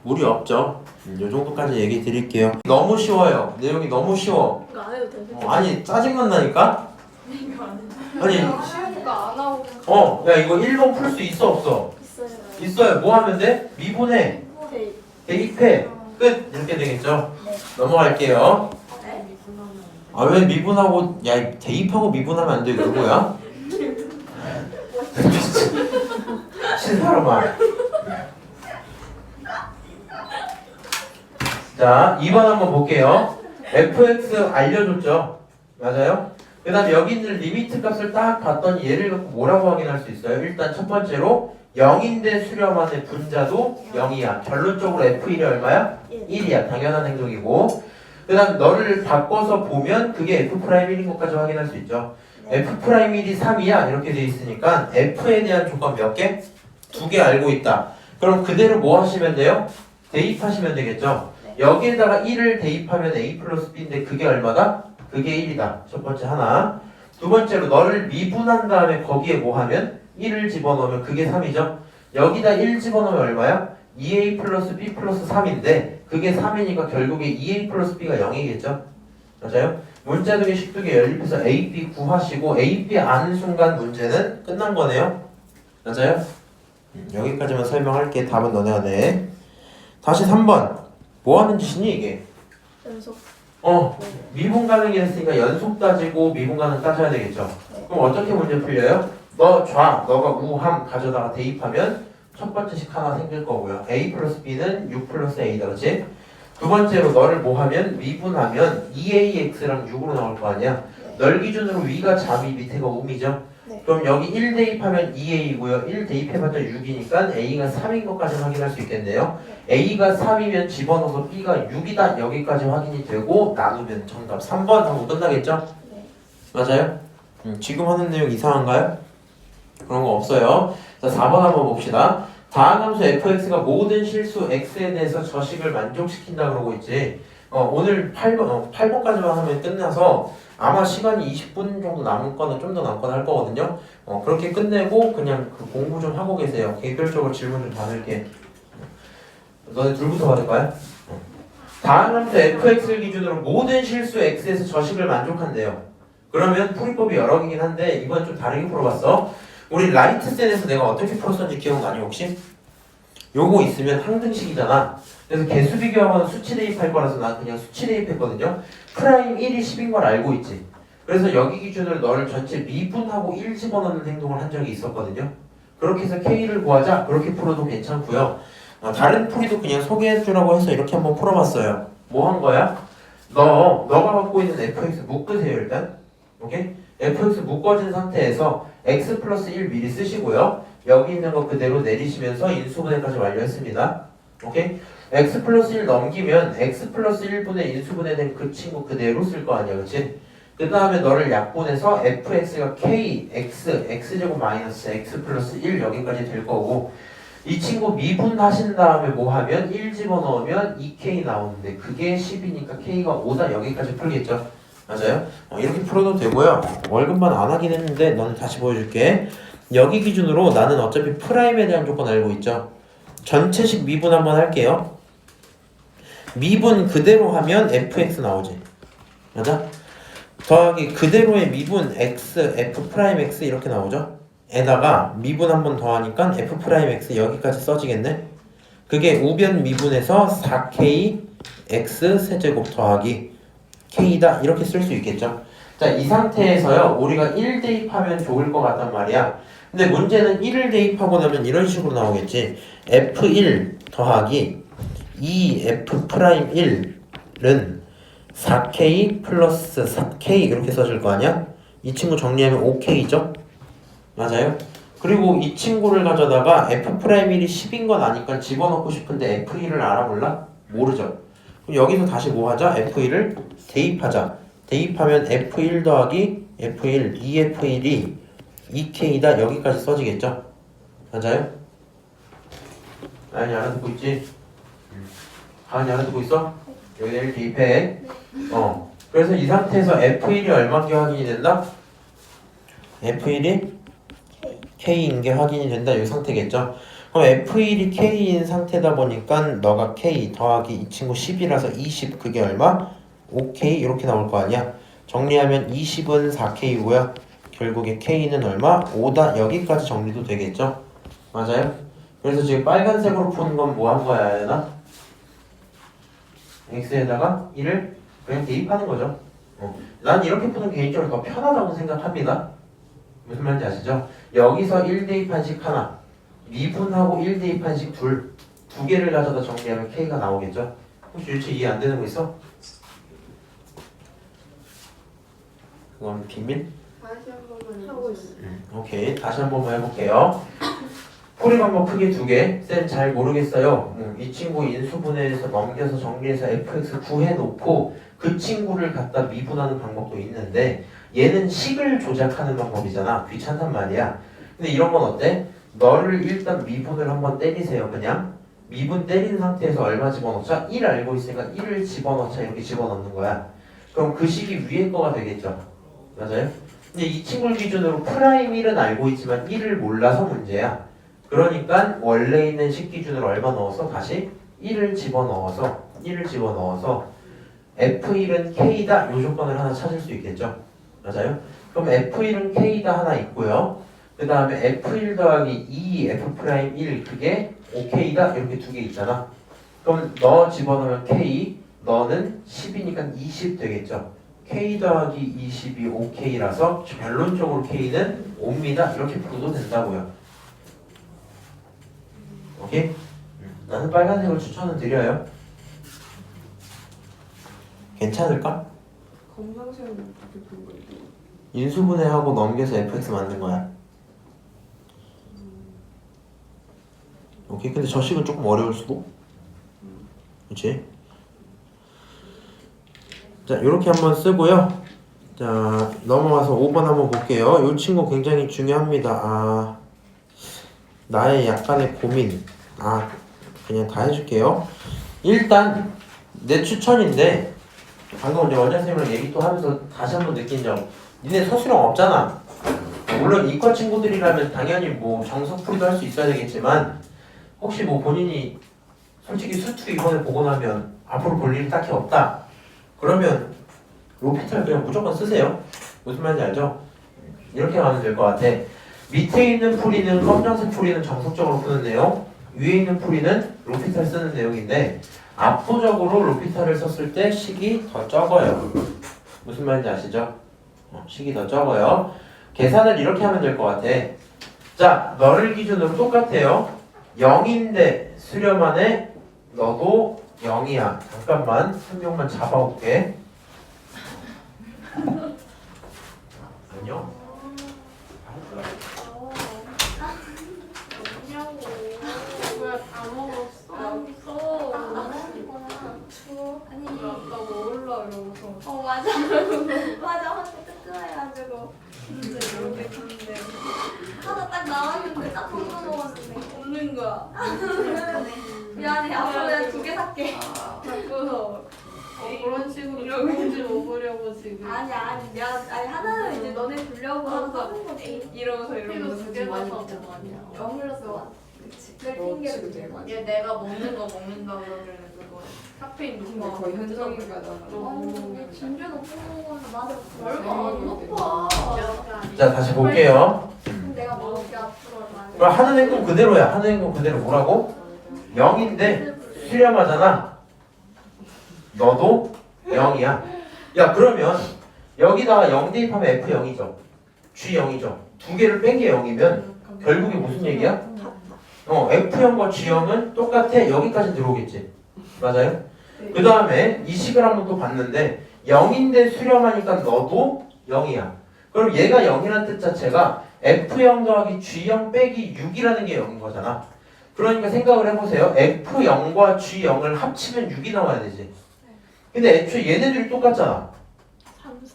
무리 없죠? 요 정도까지 얘기 드릴게요. 너무 쉬워요. 내용이 너무 쉬워. 이거 안 해도 돼. 아니 짜증난다니까? 이거 안 해. 아니 쉬우니까 안 하고. 야 이거 1번 풀 수 있어 없어? 있어요. 있어요. 뭐 하면 돼? 미분해. 네. 대입해. 끝. 이렇게 되겠죠? 네. 넘어갈게요. 네. 아 왜 미분하고 대입하고 미분하면 안 돼? 그거야? 신사람아. 자 2번 한번 볼게요. fx 알려줬죠? 맞아요? 그 다음에 여기 있는 리미트 값을 딱 봤더니 얘를 갖고 뭐라고 확인할 수 있어요? 일단 첫 번째로 0인데 수렴안의 분자도 0이야. 결론적으로 f1이 얼마야? 1이야. 당연한 행동이고 그 다음 너를 바꿔서 보면 그게 f'1인 것까지 확인할 수 있죠. f'1이 3이야 이렇게 돼 있으니까 f에 대한 조건 몇 개? 2개 알고 있다. 그럼 그대로 뭐 하시면 돼요? 대입하시면 되겠죠. 여기에다가 1을 대입하면 a 플러스 b인데 그게 얼마다? 그게 1이다. 첫 번째 하나. 두 번째로 너를 미분한 다음에 거기에 뭐 하면? 1을 집어넣으면 그게 3이죠. 여기다 1 집어넣으면 얼마야? 2a 플러스 b 플러스 3인데 그게 3이니까 결국에 2a 플러스 b가 0이겠죠. 맞아요? 문자두개 식두개 연립해서 a, b 구하시고 a, b 아는 순간 문제는 끝난 거네요. 맞아요? 여기까지만 설명할게. 답은 너네가 돼. 다시 3번. 뭐 하는 짓이니 이게? 연속. 미분 가능이 했으니까 연속 따지고 미분 가능 따져야 되겠죠. 그럼 어떻게 문제 풀려요? 너가 우함 가져다가 대입하면 첫 번째식 하나 생길 거고요. a 플러스 b는 6 플러스 a다. 그렇지? 두 번째로 너를 뭐 하면 미분하면 2ax랑 6으로 나올 거 아니야. 널 기준으로 위가 잠이 밑에가 음이죠. 네. 그럼 여기 1 대입하면 2a고요. 1 대입해봤자 6이니까 a가 3인 것까지 확인할 수 있겠네요. a가 3이면 집어넣어서 b가 6이다. 여기까지 확인이 되고 나누면 정답 3번 하고 끝나겠죠? 네. 맞아요? 지금 하는 내용 이상한가요? 그런 거 없어요. 자, 4번 한번 봅시다. 다항함수 fx가 모든 실수 x에 대해서 저식을 만족시킨다 그러고 있지. 오늘 8번까지만 하면 끝나서 아마 시간이 20분 정도 남거나 좀 더 남거나 할 거거든요. 그렇게 끝내고 그냥 그 공부 좀 하고 계세요. 개별적으로 질문 좀 받을게. 너네 둘부터 받을 거야? 다항함수 fx를 기준으로 모든 실수 x에서 저식을 만족한대요. 그러면 풀이법이 여러 개긴 한데 이번 좀 다르게 풀어봤어. 우리 라이트 셀에서 내가 어떻게 풀었었는지 기억나니 혹시? 요거 있으면 항등식이잖아. 그래서 개수 비교하면 수치 대입할 거라서 난 그냥 수치 대입했거든요. 프라임 1이 10인 걸 알고 있지. 그래서 여기 기준으로 너를 전체 미분하고 1 집어넣는 행동을 한 적이 있었거든요. 그렇게 해서 K를 구하자. 그렇게 풀어도 괜찮고요. 다른 풀이도 그냥 소개해주라고 해서 이렇게 한번 풀어봤어요. 뭐 한 거야? 너가 갖고 있는 fx 묶으세요 일단. 오케이? fx 묶어진 상태에서 x 플러스 1 미리 쓰시고요. 여기 있는 거 그대로 내리시면서 인수분해까지 완료했습니다. 오케이? x 플러스 1 넘기면 x 플러스 1분의 인수분해된 그 친구 그대로 쓸 거 아니야, 그치? 그 다음에 너를 약분해서 fx가 k, x, x제곱 마이너스 x 플러스 1 여기까지 될 거고 이 친구 미분하신 다음에 뭐 하면 1 집어넣으면 2k 나오는데 그게 10이니까 k가 5다 여기까지 풀겠죠? 맞아요? 이렇게 풀어도 되고요. 월급만 안 하긴 했는데 너는 다시 보여줄게. 여기 기준으로 나는 어차피 프라임에 대한 조건 알고 있죠? 전체식 미분 한번 할게요. 미분 그대로 하면 fx 나오지. 맞아? 더하기 그대로의 미분 x, f 프라임 x 이렇게 나오죠? 에다가 미분 한 번 더하니까 f 프라임 x 여기까지 써지겠네? 그게 우변 미분에서 4k x 세제곱 더하기 k다 이렇게 쓸 수 있겠죠? 자, 이 상태에서요 우리가 1 대입하면 좋을 것 같단 말이야. 근데 문제는 1을 대입하고 나면 이런 식으로 나오겠지. f1 더하기 2f 프라임 1은 4k 플러스 4k 이렇게 써질 거 아니야? 이 친구 정리하면 5k죠? 맞아요? 그리고 이 친구를 가져다가 f 프라임 1이 10인 건 아니까 집어넣고 싶은데 f1을 알아볼라? 모르죠? 그럼 여기서 다시 뭐 하자? f1을 대입하자. 대입하면 f1 더하기 f1, 2f1이 2k다 여기까지 써지겠죠? 맞아요? 아니 알아듣고 있지? 아니 알아듣고 있어? 여기다 1 대입해. 그래서 이 상태에서 f1이 얼마인게 확인이 된다? f1이 k인 게 확인이 된다 이 상태겠죠? 그럼 f1이 k인 상태다 보니까 너가 k 더하기 이 친구 10이라서 20 그게 얼마? 5k 이렇게 나올 거 아니야? 정리하면 20은 4k고요. 결국에 k는 얼마? 5다 여기까지 정리도 되겠죠? 맞아요? 그래서 지금 빨간색으로 푸는 건 뭐 한 거야 얘나? x에다가 1을 그냥 대입하는 거죠. 난 이렇게 푸는 게 개인적으로 더 편하다고 생각합니다. 무슨 말인지 아시죠? 여기서 1 대입한식 하나, 미분하고 1 대입한식 두 개를 가져다 정리하면 k가 나오겠죠? 혹시 유치 이해 안 되는 거 있어? 그건 비밀? 다시 한 번만 하고 있어. 오케이, 다시 한 번만 해볼게요. 풀이 방법 크게 두 개. 쌤 잘 모르겠어요. 이 친구 인수분해해서 넘겨서 정리해서 fx 구해놓고 그 친구를 갖다 미분하는 방법도 있는데 얘는 식을 조작하는 방법이잖아. 귀찮단 말이야. 근데 이런 건 어때? 너를 일단 미분을 한번 때리세요. 그냥 미분 때린 상태에서 얼마 집어넣자? 1 알고 있으니까 1을 집어넣자 이렇게 집어넣는 거야. 그럼 그 식이 위에 거가 되겠죠. 맞아요? 근데 이 친구를 기준으로 프라임 1은 알고 있지만 1을 몰라서 문제야. 그러니까 원래 있는 식 기준으로 얼마 넣어서 다시 1을 집어넣어서 F1은 K다 이 조건을 하나 찾을 수 있겠죠. 맞아요? 그럼 F1은 K다 하나 있고요. 그 다음에 F1 더하기 2 F'1 그게 OK다 이렇게 두 개 있잖아. 그럼 너 집어넣으면 K 너는 10이니까 20 되겠죠. K 더하기 20이 OK라서 결론적으로 K는 5입니다. 이렇게 풀어도 된다고요. 오케이? 나는 빨간색을 추천을 드려요. 괜찮을까? 검정색은 어떻게 본 건데? 인수분해하고 넘겨서 fx 만든 거야. 오케이? 근데 저 식은 조금 어려울 수도? 그치? 자, 요렇게 한번 쓰고요. 자, 넘어가서 5번 한번 볼게요. 이 친구 굉장히 중요합니다. 나의 약간의 고민. 그냥 다 해줄게요. 일단 내 추천인데 방금 이제 원장 선생님이랑 얘기 또 하면서 다시 한번 느낀 점. 니네 서술형 없잖아. 물론 이과 친구들이라면 당연히 뭐 정석풀이도 할 수 있어야 되겠지만 혹시 뭐 본인이 솔직히 수투 이번에 보고 나면 앞으로 볼 일이 딱히 없다. 그러면 로피탈 그냥 무조건 쓰세요. 무슨 말인지 알죠? 이렇게 가면 될 것 같아. 밑에 있는 풀이는 검정색 풀이는 정석적으로 푸는 내용, 위에 있는 풀이는 로피탈 쓰는 내용인데 압도적으로 로피탈을 썼을 때 식이 더 적어요. 무슨 말인지 아시죠? 식이 더 적어요. 계산을 이렇게 하면 될 것 같아. 자, 너를 기준으로 똑같아요. 0인데 수렴안에 너도 0이야. 잠깐만 한 명만 잡아올게. 안녕? 왜다 먹었어? 아니 아까 먹을라 이러고서 맞아. 맞아. 혼자 뜨끔해가지고. 진짜 이렇게 했는데 하나 딱 나왔는데 딱 건져 먹었는데. 없는 거야. 미안해. 앞으로 내가 2개 살게. 자꾸서 그런 식으로 이러고 죽는지 먹으려고 지금. 아니 미안. 아니 하나는 이제 너네 주려고 알았어. 하는 거지. 이러면서 커피도 이러면서 두개 많이 사서 먹잖아. 아니야. 영물로서 와. 그치. 그걸 핑계로 대고. 얘 내가 먹는 거 먹는다 그러길래 그거 카페인 높은 거 거의 현정이가 얘 진주 높은 거는 맞아. 얼마 안 높아. 자, 다시 볼게요. 그럼 내가 먹을게 앞으로 많이. 그럼 하는 행동 그대로야. 하는 행동 그대로 뭐라고? 0인데 수렴하잖아. 너도 0이야. 야, 그러면 여기다가 0 대입하면 F0이죠. G0이죠. 두 개를 뺀 게 0이면 결국에 무슨 얘기야? F0과 G0은 똑같아. 여기까지 들어오겠지. 맞아요? 그 다음에 이 식을 한번 또 봤는데 0인데 수렴하니까 너도 0이야. 그럼 얘가 0이라는 뜻 자체가 F0 더하기 G0 빼기 6이라는 게 0인 거잖아. 그러니까 생각을 해보세요. F0과 G0을 합치면 6이 나와야 되지. 근데 애초에 얘네들이 똑같잖아.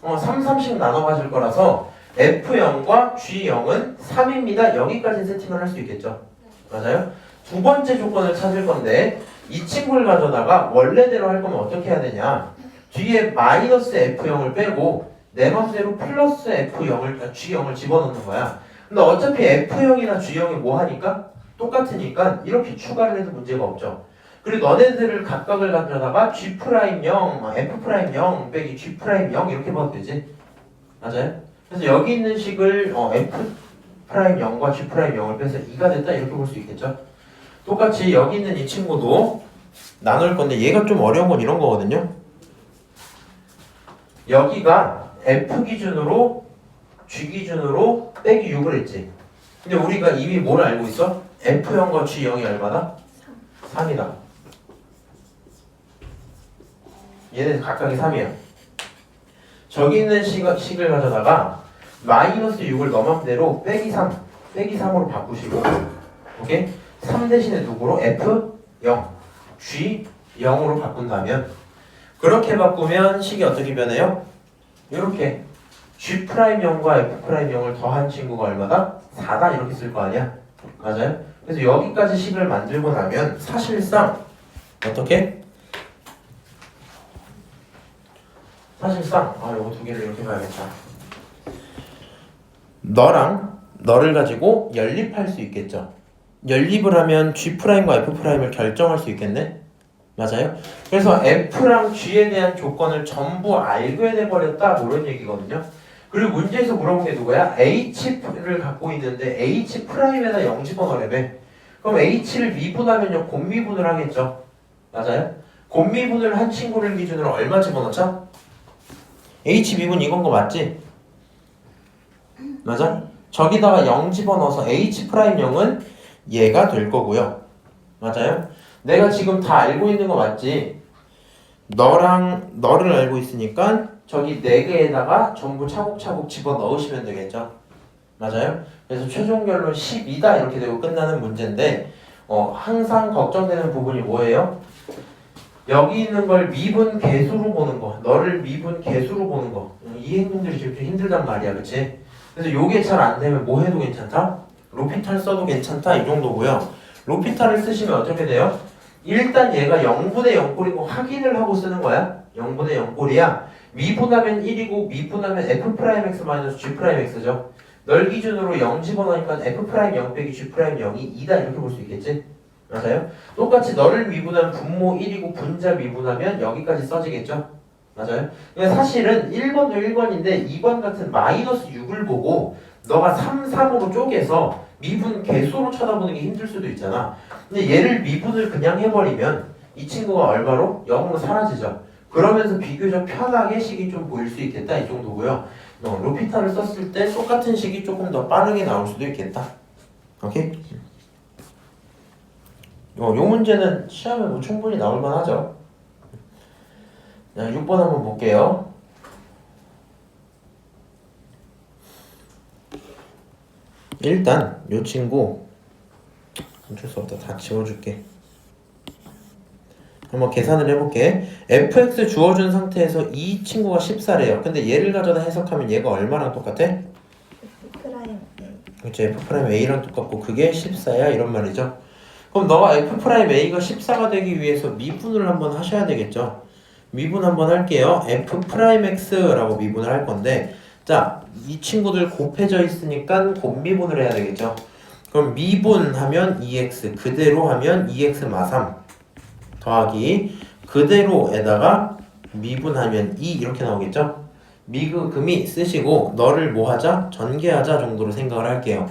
3, 3씩 나눠 가질 거라서 F0과 G0은 3입니다. 여기까지 세팅을 할 수 있겠죠. 맞아요? 두 번째 조건을 찾을 건데 이 친구를 가져다가 원래대로 할 거면 어떻게 해야 되냐. 뒤에 마이너스 F0을 빼고 내 맘대로 플러스 F0을 G0을 집어넣는 거야. 근데 어차피 F0이나 G0이 뭐 하니까? 똑같으니까 이렇게 추가를 해도 문제가 없죠. 그리고 너네들을 각각을 가져다가 G'0, F'0 빼기 G'0 이렇게 봐도 되지. 맞아요? 그래서 여기 있는 식을 F'0과 G'0을 빼서 2가 됐다 이렇게 볼 수 있겠죠. 똑같이 여기 있는 이 친구도 나눌 건데 얘가 좀 어려운 건 이런 거거든요. 여기가 F 기준으로 G 기준으로 빼기 6을 했지. 근데 우리가 이미 뭘 알고 있어? F0과 G0이 얼마다? 3이다. 얘는 각각이 3이야. 저기 있는 식을 가져다가 마이너스 6을 너 맘대로 빼기 3으로 바꾸시고 오케이? 3 대신에 누구로? F0, G0으로 바꾼다면 그렇게 바꾸면 식이 어떻게 변해요? 이렇게 G'0과 F'0을 더한 친구가 얼마다? 4다 이렇게 쓸 거 아니야? 맞아요? 그래서 여기까지 식을 만들고 나면 사실상 어떻게? 사실상 요거 두 개를 이렇게 봐야겠다. 너를 가지고 연립할 수 있겠죠. 연립을 하면 G'과 F'을 결정할 수 있겠네? 맞아요? 그래서 F랑 G에 대한 조건을 전부 알게 돼버렸다 뭐 이런 얘기거든요. 그리고 문제에서 물어본 게 누구야? H를 갖고 있는데 H'에다 0 집어넣으래매. 그럼 H를 미분하면요 곱미분을 하겠죠. 맞아요? 곱미분을 한 친구를 기준으로 얼마 집어넣자? H 미분 이건 거 맞지? 맞아? 저기다가 0 집어넣어서 H'0은 얘가 될 거고요. 맞아요? 내가 지금 다 알고 있는 거 맞지? 너를 알고 있으니까 저기 4개에다가 전부 차곡차곡 집어넣으시면 되겠죠? 맞아요? 그래서 최종 결론 12다 이렇게 되고 끝나는 문제인데 항상 걱정되는 부분이 뭐예요? 여기 있는 걸 미분 계수로 보는 거, 너를 미분 계수로 보는 거, 이 행동들이 지금 좀 힘들단 말이야, 그치? 그래서 요게 잘 안 되면 뭐 해도 괜찮다? 로피탈 써도 괜찮다, 이 정도고요. 로피탈을 쓰시면 어떻게 돼요? 일단 얘가 0분의 0꼴인 거 확인을 하고 쓰는 거야. 0분의 0꼴이야. 미분하면 1이고 미분하면 f'x-g'x죠. 널 기준으로 0 집어넣으니까 f'0 빼기 g'0이 2다 이렇게 볼 수 있겠지? 맞아요? 똑같이 너를 미분하면 분모 1이고 분자 미분하면 여기까지 써지겠죠? 맞아요? 그러니까 사실은 1번도 1번인데 2번 같은 마이너스 6을 보고 너가 3, 3으로 쪼개서 미분 계수로 쳐다보는 게 힘들 수도 있잖아. 근데 얘를 미분을 그냥 해버리면 이 친구가 얼마로? 0으로 사라지죠. 그러면서 비교적 편하게 식이 좀 보일 수 있겠다, 이 정도고요. 로피탈을 썼을 때 똑같은 식이 조금 더 빠르게 나올 수도 있겠다. 오케이? 요 문제는 시험에 뭐 충분히 나올 만하죠. 자, 6번 한번 볼게요. 일단 요 친구 어쩔 수 없다, 다 지워줄게. 한번 계산을 해볼게. fx 주어준 상태에서 이 친구가 14래요. 근데 얘를 가져다 해석하면 얘가 얼마랑 똑같아? 프라임 그치, f'a랑 똑같고 그게 14야 이런 말이죠. 그럼 너가 f'a가 14가 되기 위해서 미분을 한번 하셔야 되겠죠. 미분 한번 할게요. f'x라고 미분을 할 건데, 자, 이 친구들 곱해져 있으니까 곱미분을 해야 되겠죠. 그럼 미분하면 2x, 그대로 하면 2x 마3 더하기 그대로에다가 미분하면 2 이렇게 나오겠죠. 미금이 쓰시고 너를 뭐 하자? 전개하자 정도로 생각을 할게요.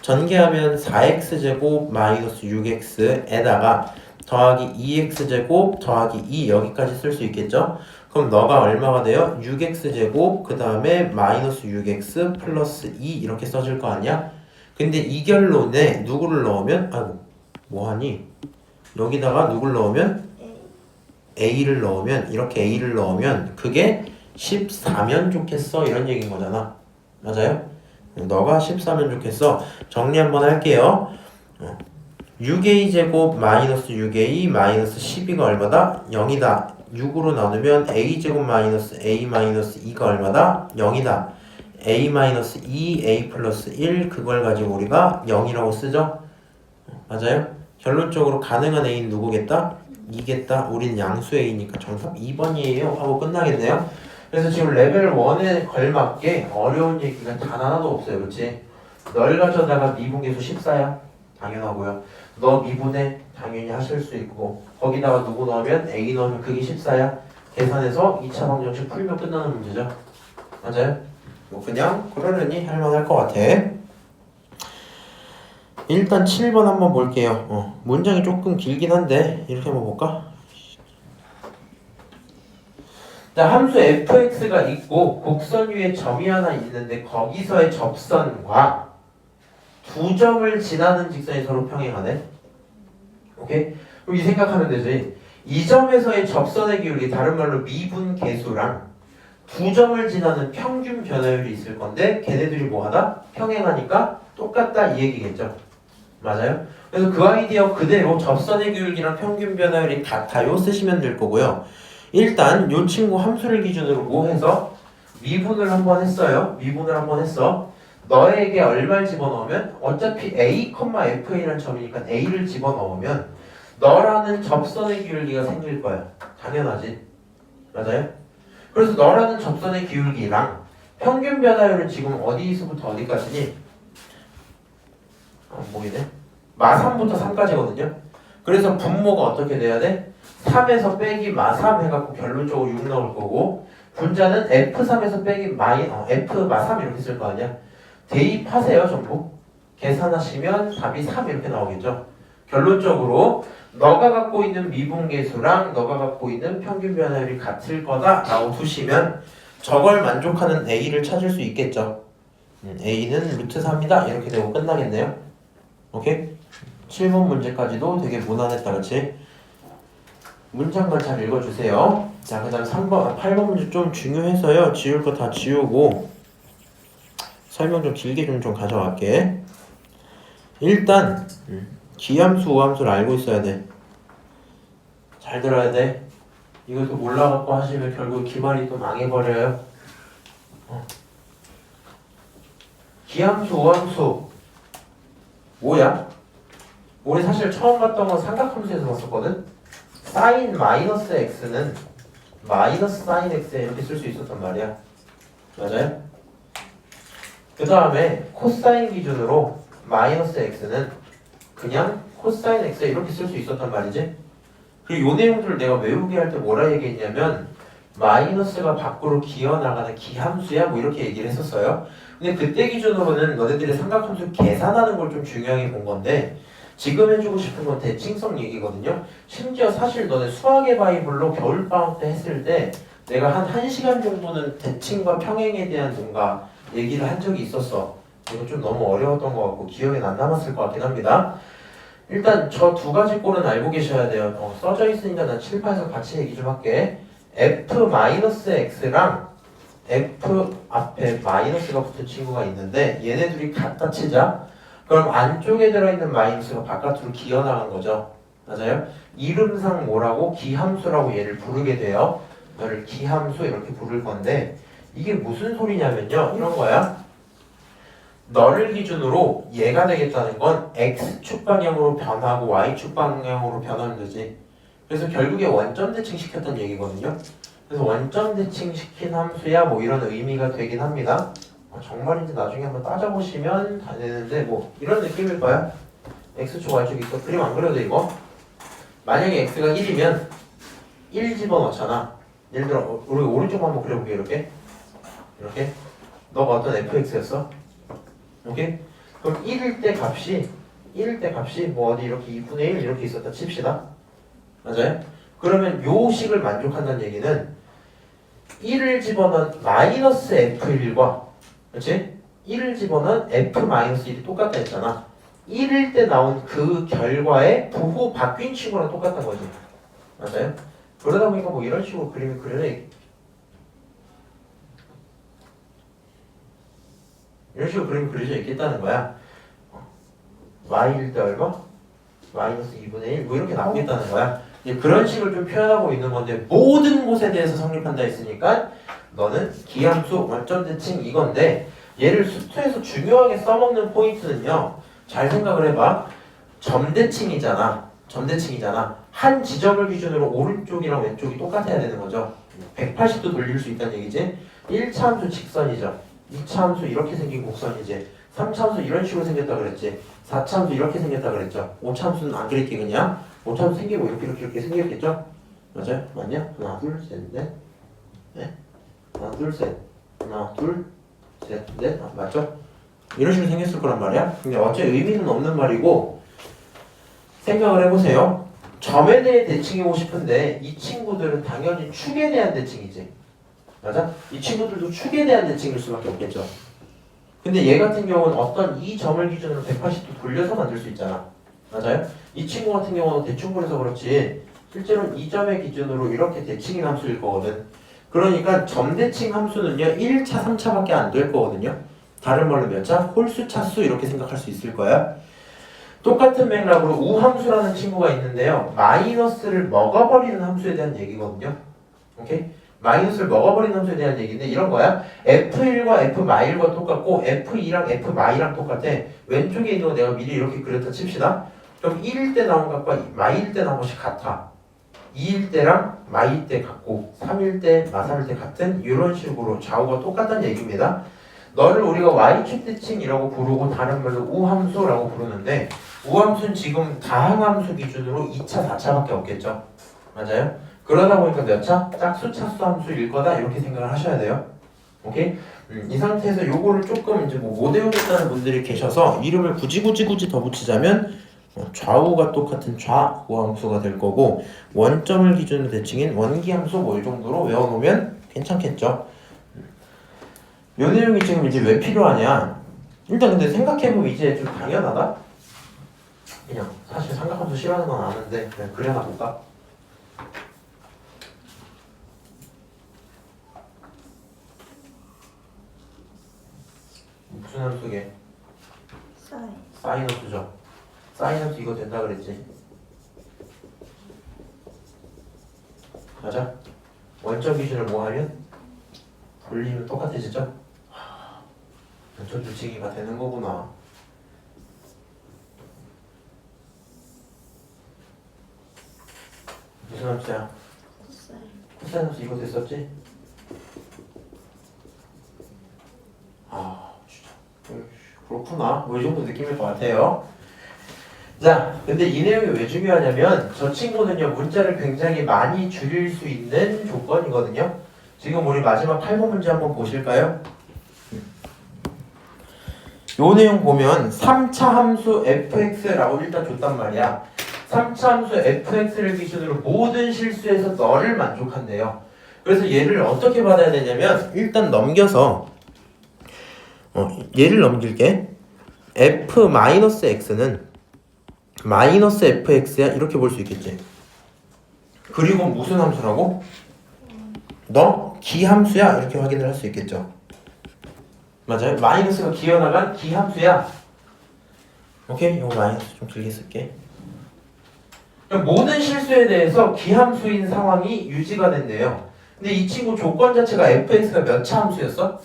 전개하면 4x제곱 마이너스 6x에다가 더하기 2x제곱 더하기 2 여기까지 쓸 수 있겠죠. 그럼 너가 얼마가 돼요? 6x제곱 그 다음에 마이너스 6x 플러스 2 이렇게 써질 거 아니야? 근데 이 결론에 누구를 넣으면, 아이고 뭐하니? 여기다가 누굴 넣으면? a를 넣으면, 이렇게 a를 넣으면 그게 14면 좋겠어 이런 얘기인 거잖아. 맞아요? 너가 14면 좋겠어. 정리 한번 할게요. 6a 제곱 마이너스 6a 마이너스 12가 얼마다? 0이다. 6으로 나누면 a 제곱 마이너스 a 마이너스 2가 얼마다? 0이다. a 마이너스 2 a 플러스 1 그걸 가지고 우리가 0이라고 쓰죠. 맞아요? 결론적으로 가능한 a는 누구겠다? 2겠다. 우린 양수 a니까 정답 2번이에요 하고 끝나겠네요. 그래서 지금 레벨 1에 걸맞게 어려운 얘기가 단 하나도 없어요. 그렇지? 널 가져다가 미분계수 14야. 당연하고요. 너 미분해. 당연히 하실 수 있고, 거기다가 누구 넣으면 a 넣으면 그게 14야. 계산해서 2차 방정식 풀면 끝나는 문제죠. 맞아요? 뭐 그냥 그러려니 할만할 것 같아. 일단 7번 한번 볼게요. 문장이 조금 길긴 한데 이렇게 한번 볼까? 자, 함수 fx가 있고 곡선 위에 점이 하나 있는데 거기서의 접선과 두 점을 지나는 직선이 서로 평행하네. 오케이? 그럼 이 생각하면 되지. 이 점에서의 접선의 기울기, 다른 말로 미분 계수랑 두 점을 지나는 평균 변화율이 있을 건데 걔네들이 뭐하다? 평행하니까 똑같다 이 얘기겠죠. 맞아요? 그래서 그 아이디어 그대로 접선의 기울기랑 평균 변화율이 같아요 쓰시면 될 거고요. 일단 요 친구 함수를 기준으로 뭐 해서 미분을 한번 했어요. 미분을 한번 했어. 너에게 얼마를 집어넣으면 어차피 a, fa라는 점이니까 a를 집어넣으면 너라는 접선의 기울기가 생길 거야. 당연하지. 맞아요? 그래서 너라는 접선의 기울기랑 평균 변화율은 지금 어디서부터 어디까지니? 안 보이네. 마3부터 3까지거든요. 그래서 분모가 어떻게 돼야 돼? 3에서 빼기 마3 해갖고 결론적으로 6 나올 거고, 분자는 f3에서 빼기 f 마3 이렇게 쓸 거 아니야. 대입하세요 전부. 계산하시면 답이 3 이렇게 나오겠죠. 결론적으로 너가 갖고 있는 미분계수랑 너가 갖고 있는 평균 변화율이 같을 거다 라고 두시면 저걸 만족하는 a를 찾을 수 있겠죠. a는 루트 3이다 이렇게 되고 끝나겠네요. 오케이? 7번 문제까지도 되게 무난했다. 그렇지? 문장만 잘 읽어주세요. 자, 그 다음 8번 문제 좀 중요해서요. 지울 거 다 지우고 설명 좀 길게 좀 가져갈게. 일단 기함수, 우함수를 알고 있어야 돼. 잘 들어야 돼. 이것도 몰라갖고 하시면 결국 기말이 또 망해버려요. 기함수, 우함수 뭐야? 우리 사실 처음 봤던 건 삼각함수에서 봤었거든? 사인 마이너스 x는 마이너스 사인 x에 이렇게 쓸 수 있었단 말이야. 맞아요? 그 다음에 코사인 기준으로 마이너스 x는 그냥 코사인 x에 이렇게 쓸 수 있었단 말이지. 그리고 이 내용들을 내가 외우게 할 때 뭐라 얘기했냐면 마이너스가 밖으로 기어나가는 기함수야 뭐 이렇게 얘기를 했었어요. 근데 그때 기준으로는 너네들이 삼각함수 계산하는 걸 좀 중요하게 본 건데 지금 해주고 싶은 건 대칭성 얘기거든요. 심지어 사실 너네 수학의 바이블로 겨울방학 때 했을 때 내가 한 1시간 정도는 대칭과 평행에 대한 뭔가 얘기를 한 적이 있었어. 이거 좀 너무 어려웠던 것 같고 기억에 안 남았을 것 같긴 합니다. 일단 저 두 가지 꼴은 알고 계셔야 돼요. 써져 있으니까 난 칠판에서 같이 얘기 좀 할게. f-x랑 f 앞에 마이너스가 붙은 친구가 있는데 얘네 둘이 같다 치자. 그럼 안쪽에 들어있는 마이너스가 바깥으로 기어나간 거죠. 맞아요? 이름상 뭐라고? 기함수라고 얘를 부르게 돼요. 너를 기함수 이렇게 부를 건데 이게 무슨 소리냐면요. 이런 거야. 너를 기준으로 얘가 되겠다는 건 x축 방향으로 변하고 y축 방향으로 변하면 되지. 그래서 결국에 원점 대칭 시켰다는 얘기거든요. 그래서 원점 대칭 시킨 함수야 뭐 이런 의미가 되긴 합니다. 정말인지 나중에 한번 따져보시면 다 되는데 뭐 이런 느낌일 거야. x축 y축 있어. 그림 안 그려도 이거 만약에 x가 1이면 1 집어넣잖아. 예를 들어 우리 오른쪽 한번 그려볼게. 이렇게 너가 어떤 fx였어? 오케이? 그럼 1일 때 값이 뭐 어디 이렇게 2분의 1 이렇게 있었다 칩시다. 맞아요? 그러면 요 식을 만족한다는 얘기는 1을 집어넣은 마이너스 f1과 그렇지? 1을 집어넣은 f-1이 똑같다 했잖아. 1일 때 나온 그 결과의 부호 바뀐 친구랑 똑같은 거지. 맞아요? 그러다 보니까 뭐 이런 식으로 그림을 그려내. 이런 식으로 그림이 그려져 있겠다는 거야. y일 때 얼마? 마이너스 2분의 1 뭐 이렇게 나오겠다는 거야. 그런 식을 좀 표현하고 있는 건데 모든 곳에 대해서 성립한다 했으니까 너는 기함수 원점 대칭 이건데 얘를 수투에서 중요하게 써먹는 포인트는요. 잘 생각을 해봐. 점대칭이잖아. 한 지점을 기준으로 오른쪽이랑 왼쪽이 똑같아야 되는 거죠. 180도 돌릴 수 있다는 얘기지. 1차 함수 직선이죠. 2차 함수 이렇게 생긴 곡선이지. 3차 함수 이런 식으로 생겼다 그랬지. 4차 함수 이렇게 생겼다 그랬죠. 5차 함수는 안 그랬게 그냥 5차 함수 생기고 이렇게 생겼겠죠. 맞아요? 맞냐? 하나 둘 셋 넷. 네? 하나 둘 셋. 하나 둘 셋 넷. 맞죠? 이런 식으로 생겼을 거란 말이야. 근데 어차피 의미는 없는 말이고 생각을 해보세요. 점에 대해 대칭해보고 싶은데 이 친구들은 당연히 축에 대한 대칭이지. 맞아? 이 친구들도 축에 대한 대칭일 수밖에 없겠죠. 근데 얘 같은 경우는 어떤 이 점을 기준으로 180도 돌려서 만들 수 있잖아. 맞아요? 이 친구 같은 경우는 대충 그래서 그렇지 실제로는 이 점의 기준으로 이렇게 대칭인 함수일 거거든. 그러니까 점대칭 함수는요 1차, 3차밖에 안 될 거거든요. 다른 말로 몇 차? 홀수, 차수 이렇게 생각할 수 있을 거야. 똑같은 맥락으로 우함수라는 친구가 있는데요. 마이너스를 먹어버리는 함수에 대한 얘기거든요. 오케이? 마이너스를 먹어버리는 함수에 대한 얘기인데 이런 거야. f1과 f-1과 똑같고 f2랑 f-랑 똑같아. 왼쪽에 있는 거 내가 미리 이렇게 그렸다 칩시다. 그럼 1일 때 나온 것과 마일 때 나온 것이 같아. 2일 때랑 마일 때 같고 3일 때, 마3일 때 같은 이런 식으로 좌우가 똑같다는 얘기입니다. 너를 우리가 y축 대칭이라고 부르고 다른 말로 우함수라고 부르는데 우함수는 지금 다항함수 기준으로 2차, 4차밖에 없겠죠. 맞아요? 그러다 보니까 몇 차? 짝수, 차수 함수일 거다 이렇게 생각을 하셔야 돼요. 오케이? 이 상태에서 요거를 조금 이제 뭐 못 외우겠다는 분들이 계셔서 이름을 굳이 더 붙이자면 좌우가 똑같은 좌우함수가 될 거고 원점을 기준으로 대칭인 원기함수 뭐 이 정도로 외워놓으면 괜찮겠죠. 요 내용이 지금 이제 왜 필요하냐? 일단 근데 생각해보면 이제 좀 당연하다? 그냥 사실 삼각함수 싫어하는 건 아는데 그냥 그려놔 볼까? 무슨 함수게? 사인 함수죠. 사인 함수 이거 된다 그랬지? 맞아? 원점 기준을 뭐 하면? 돌리면 똑같아지죠? 원점 주치기가 되는 거구나. 무슨 함수야? 코사인. 코사인 함수 이거 됐었지? 진짜 그렇구나. 뭐 이 정도 느낌일 것 같아요. 자, 근데 이 내용이 왜 중요하냐면 저 친구는요 문자를 굉장히 많이 줄일 수 있는 조건이거든요. 지금 우리 마지막 8번 문제 한번 보실까요? 요 내용 보면 3차 함수 fx라고 일단 줬단 말이야. 3차 함수 fx를 기준으로 모든 실수에서 너를 만족한대요. 그래서 얘를 어떻게 받아야 되냐면 일단 넘겨서 얘를 넘길게. f-x는 마이너스 fx야 이렇게 볼 수 있겠지. 그리고 무슨 함수라고? 너 기함수야 이렇게 확인을 할 수 있겠죠. 맞아요? 마이너스가 기어나간 기함수야. 오케이? 이거 마이너스 좀 길게 쓸게. 모든 실수에 대해서 기함수인 상황이 유지가 된대요. 근데 이 친구 조건 자체가 fx가 몇 차 함수였어?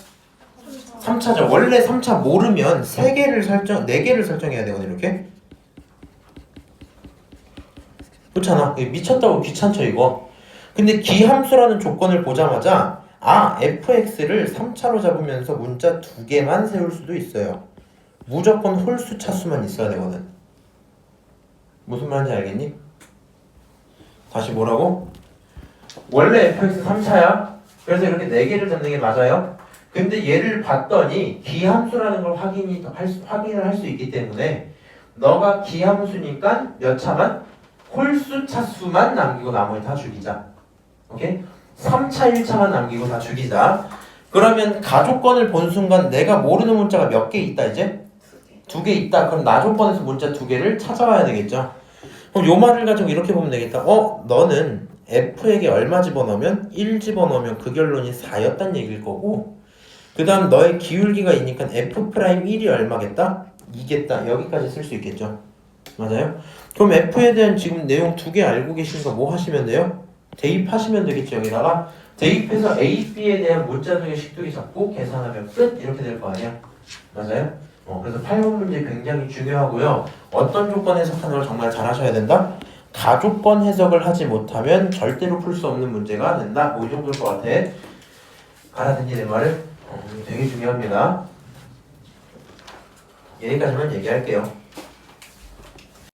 3차죠. 원래 3차 모르면 4개를 설정해야 되거든 이렇게. 그렇잖아. 미쳤다고 귀찮죠 이거. 근데 기함수라는 조건을 보자마자 fx를 3차로 잡으면서 문자 2개만 세울 수도 있어요. 무조건 홀수 차수만 있어야 되거든. 무슨 말인지 알겠니? 다시 뭐라고? 원래 fx 3차야. 그래서 이렇게 4개를 잡는 게 맞아요. 근데 얘를 봤더니 기함수라는 걸 확인을 할 수 있기 때문에 너가 기함수니까 몇 차만? 홀수 차수만 남기고 나머지 다 죽이자. 오케이? 3차 1차만 남기고 다 죽이자. 그러면 가조건을 본 순간 내가 모르는 문자가 몇 개 있다 이제? 2개 있다. 그럼 나조건에서 문자 2개를 찾아와야 되겠죠. 그럼 요 말을 가지고 이렇게 보면 되겠다. 너는 f에게 얼마 집어넣으면 1 집어넣으면 그 결론이 4였단 얘기일 거고, 그 다음 너의 기울기가 있으니까 f'1이 얼마겠다? 2겠다. 여기까지 쓸 수 있겠죠. 맞아요? 그럼 f에 대한 지금 내용 2개 알고 계신 거 뭐 하시면 돼요? 대입하시면 되겠죠. 여기다가 대입해서 a, b에 대한 문자 2개 식두기 잡고 계산하면 끝. 이렇게 될 거 아니야. 맞아요? 그래서 8번 문제 굉장히 중요하고요. 어떤 조건 해석하는 걸 정말 잘 하셔야 된다. 가조건 해석을 하지 못하면 절대로 풀 수 없는 문제가 된다. 뭐 이 정도일 것 같아. 알아듣니 내 말을? 되게 중요합니다. 여기까지만 얘기할게요.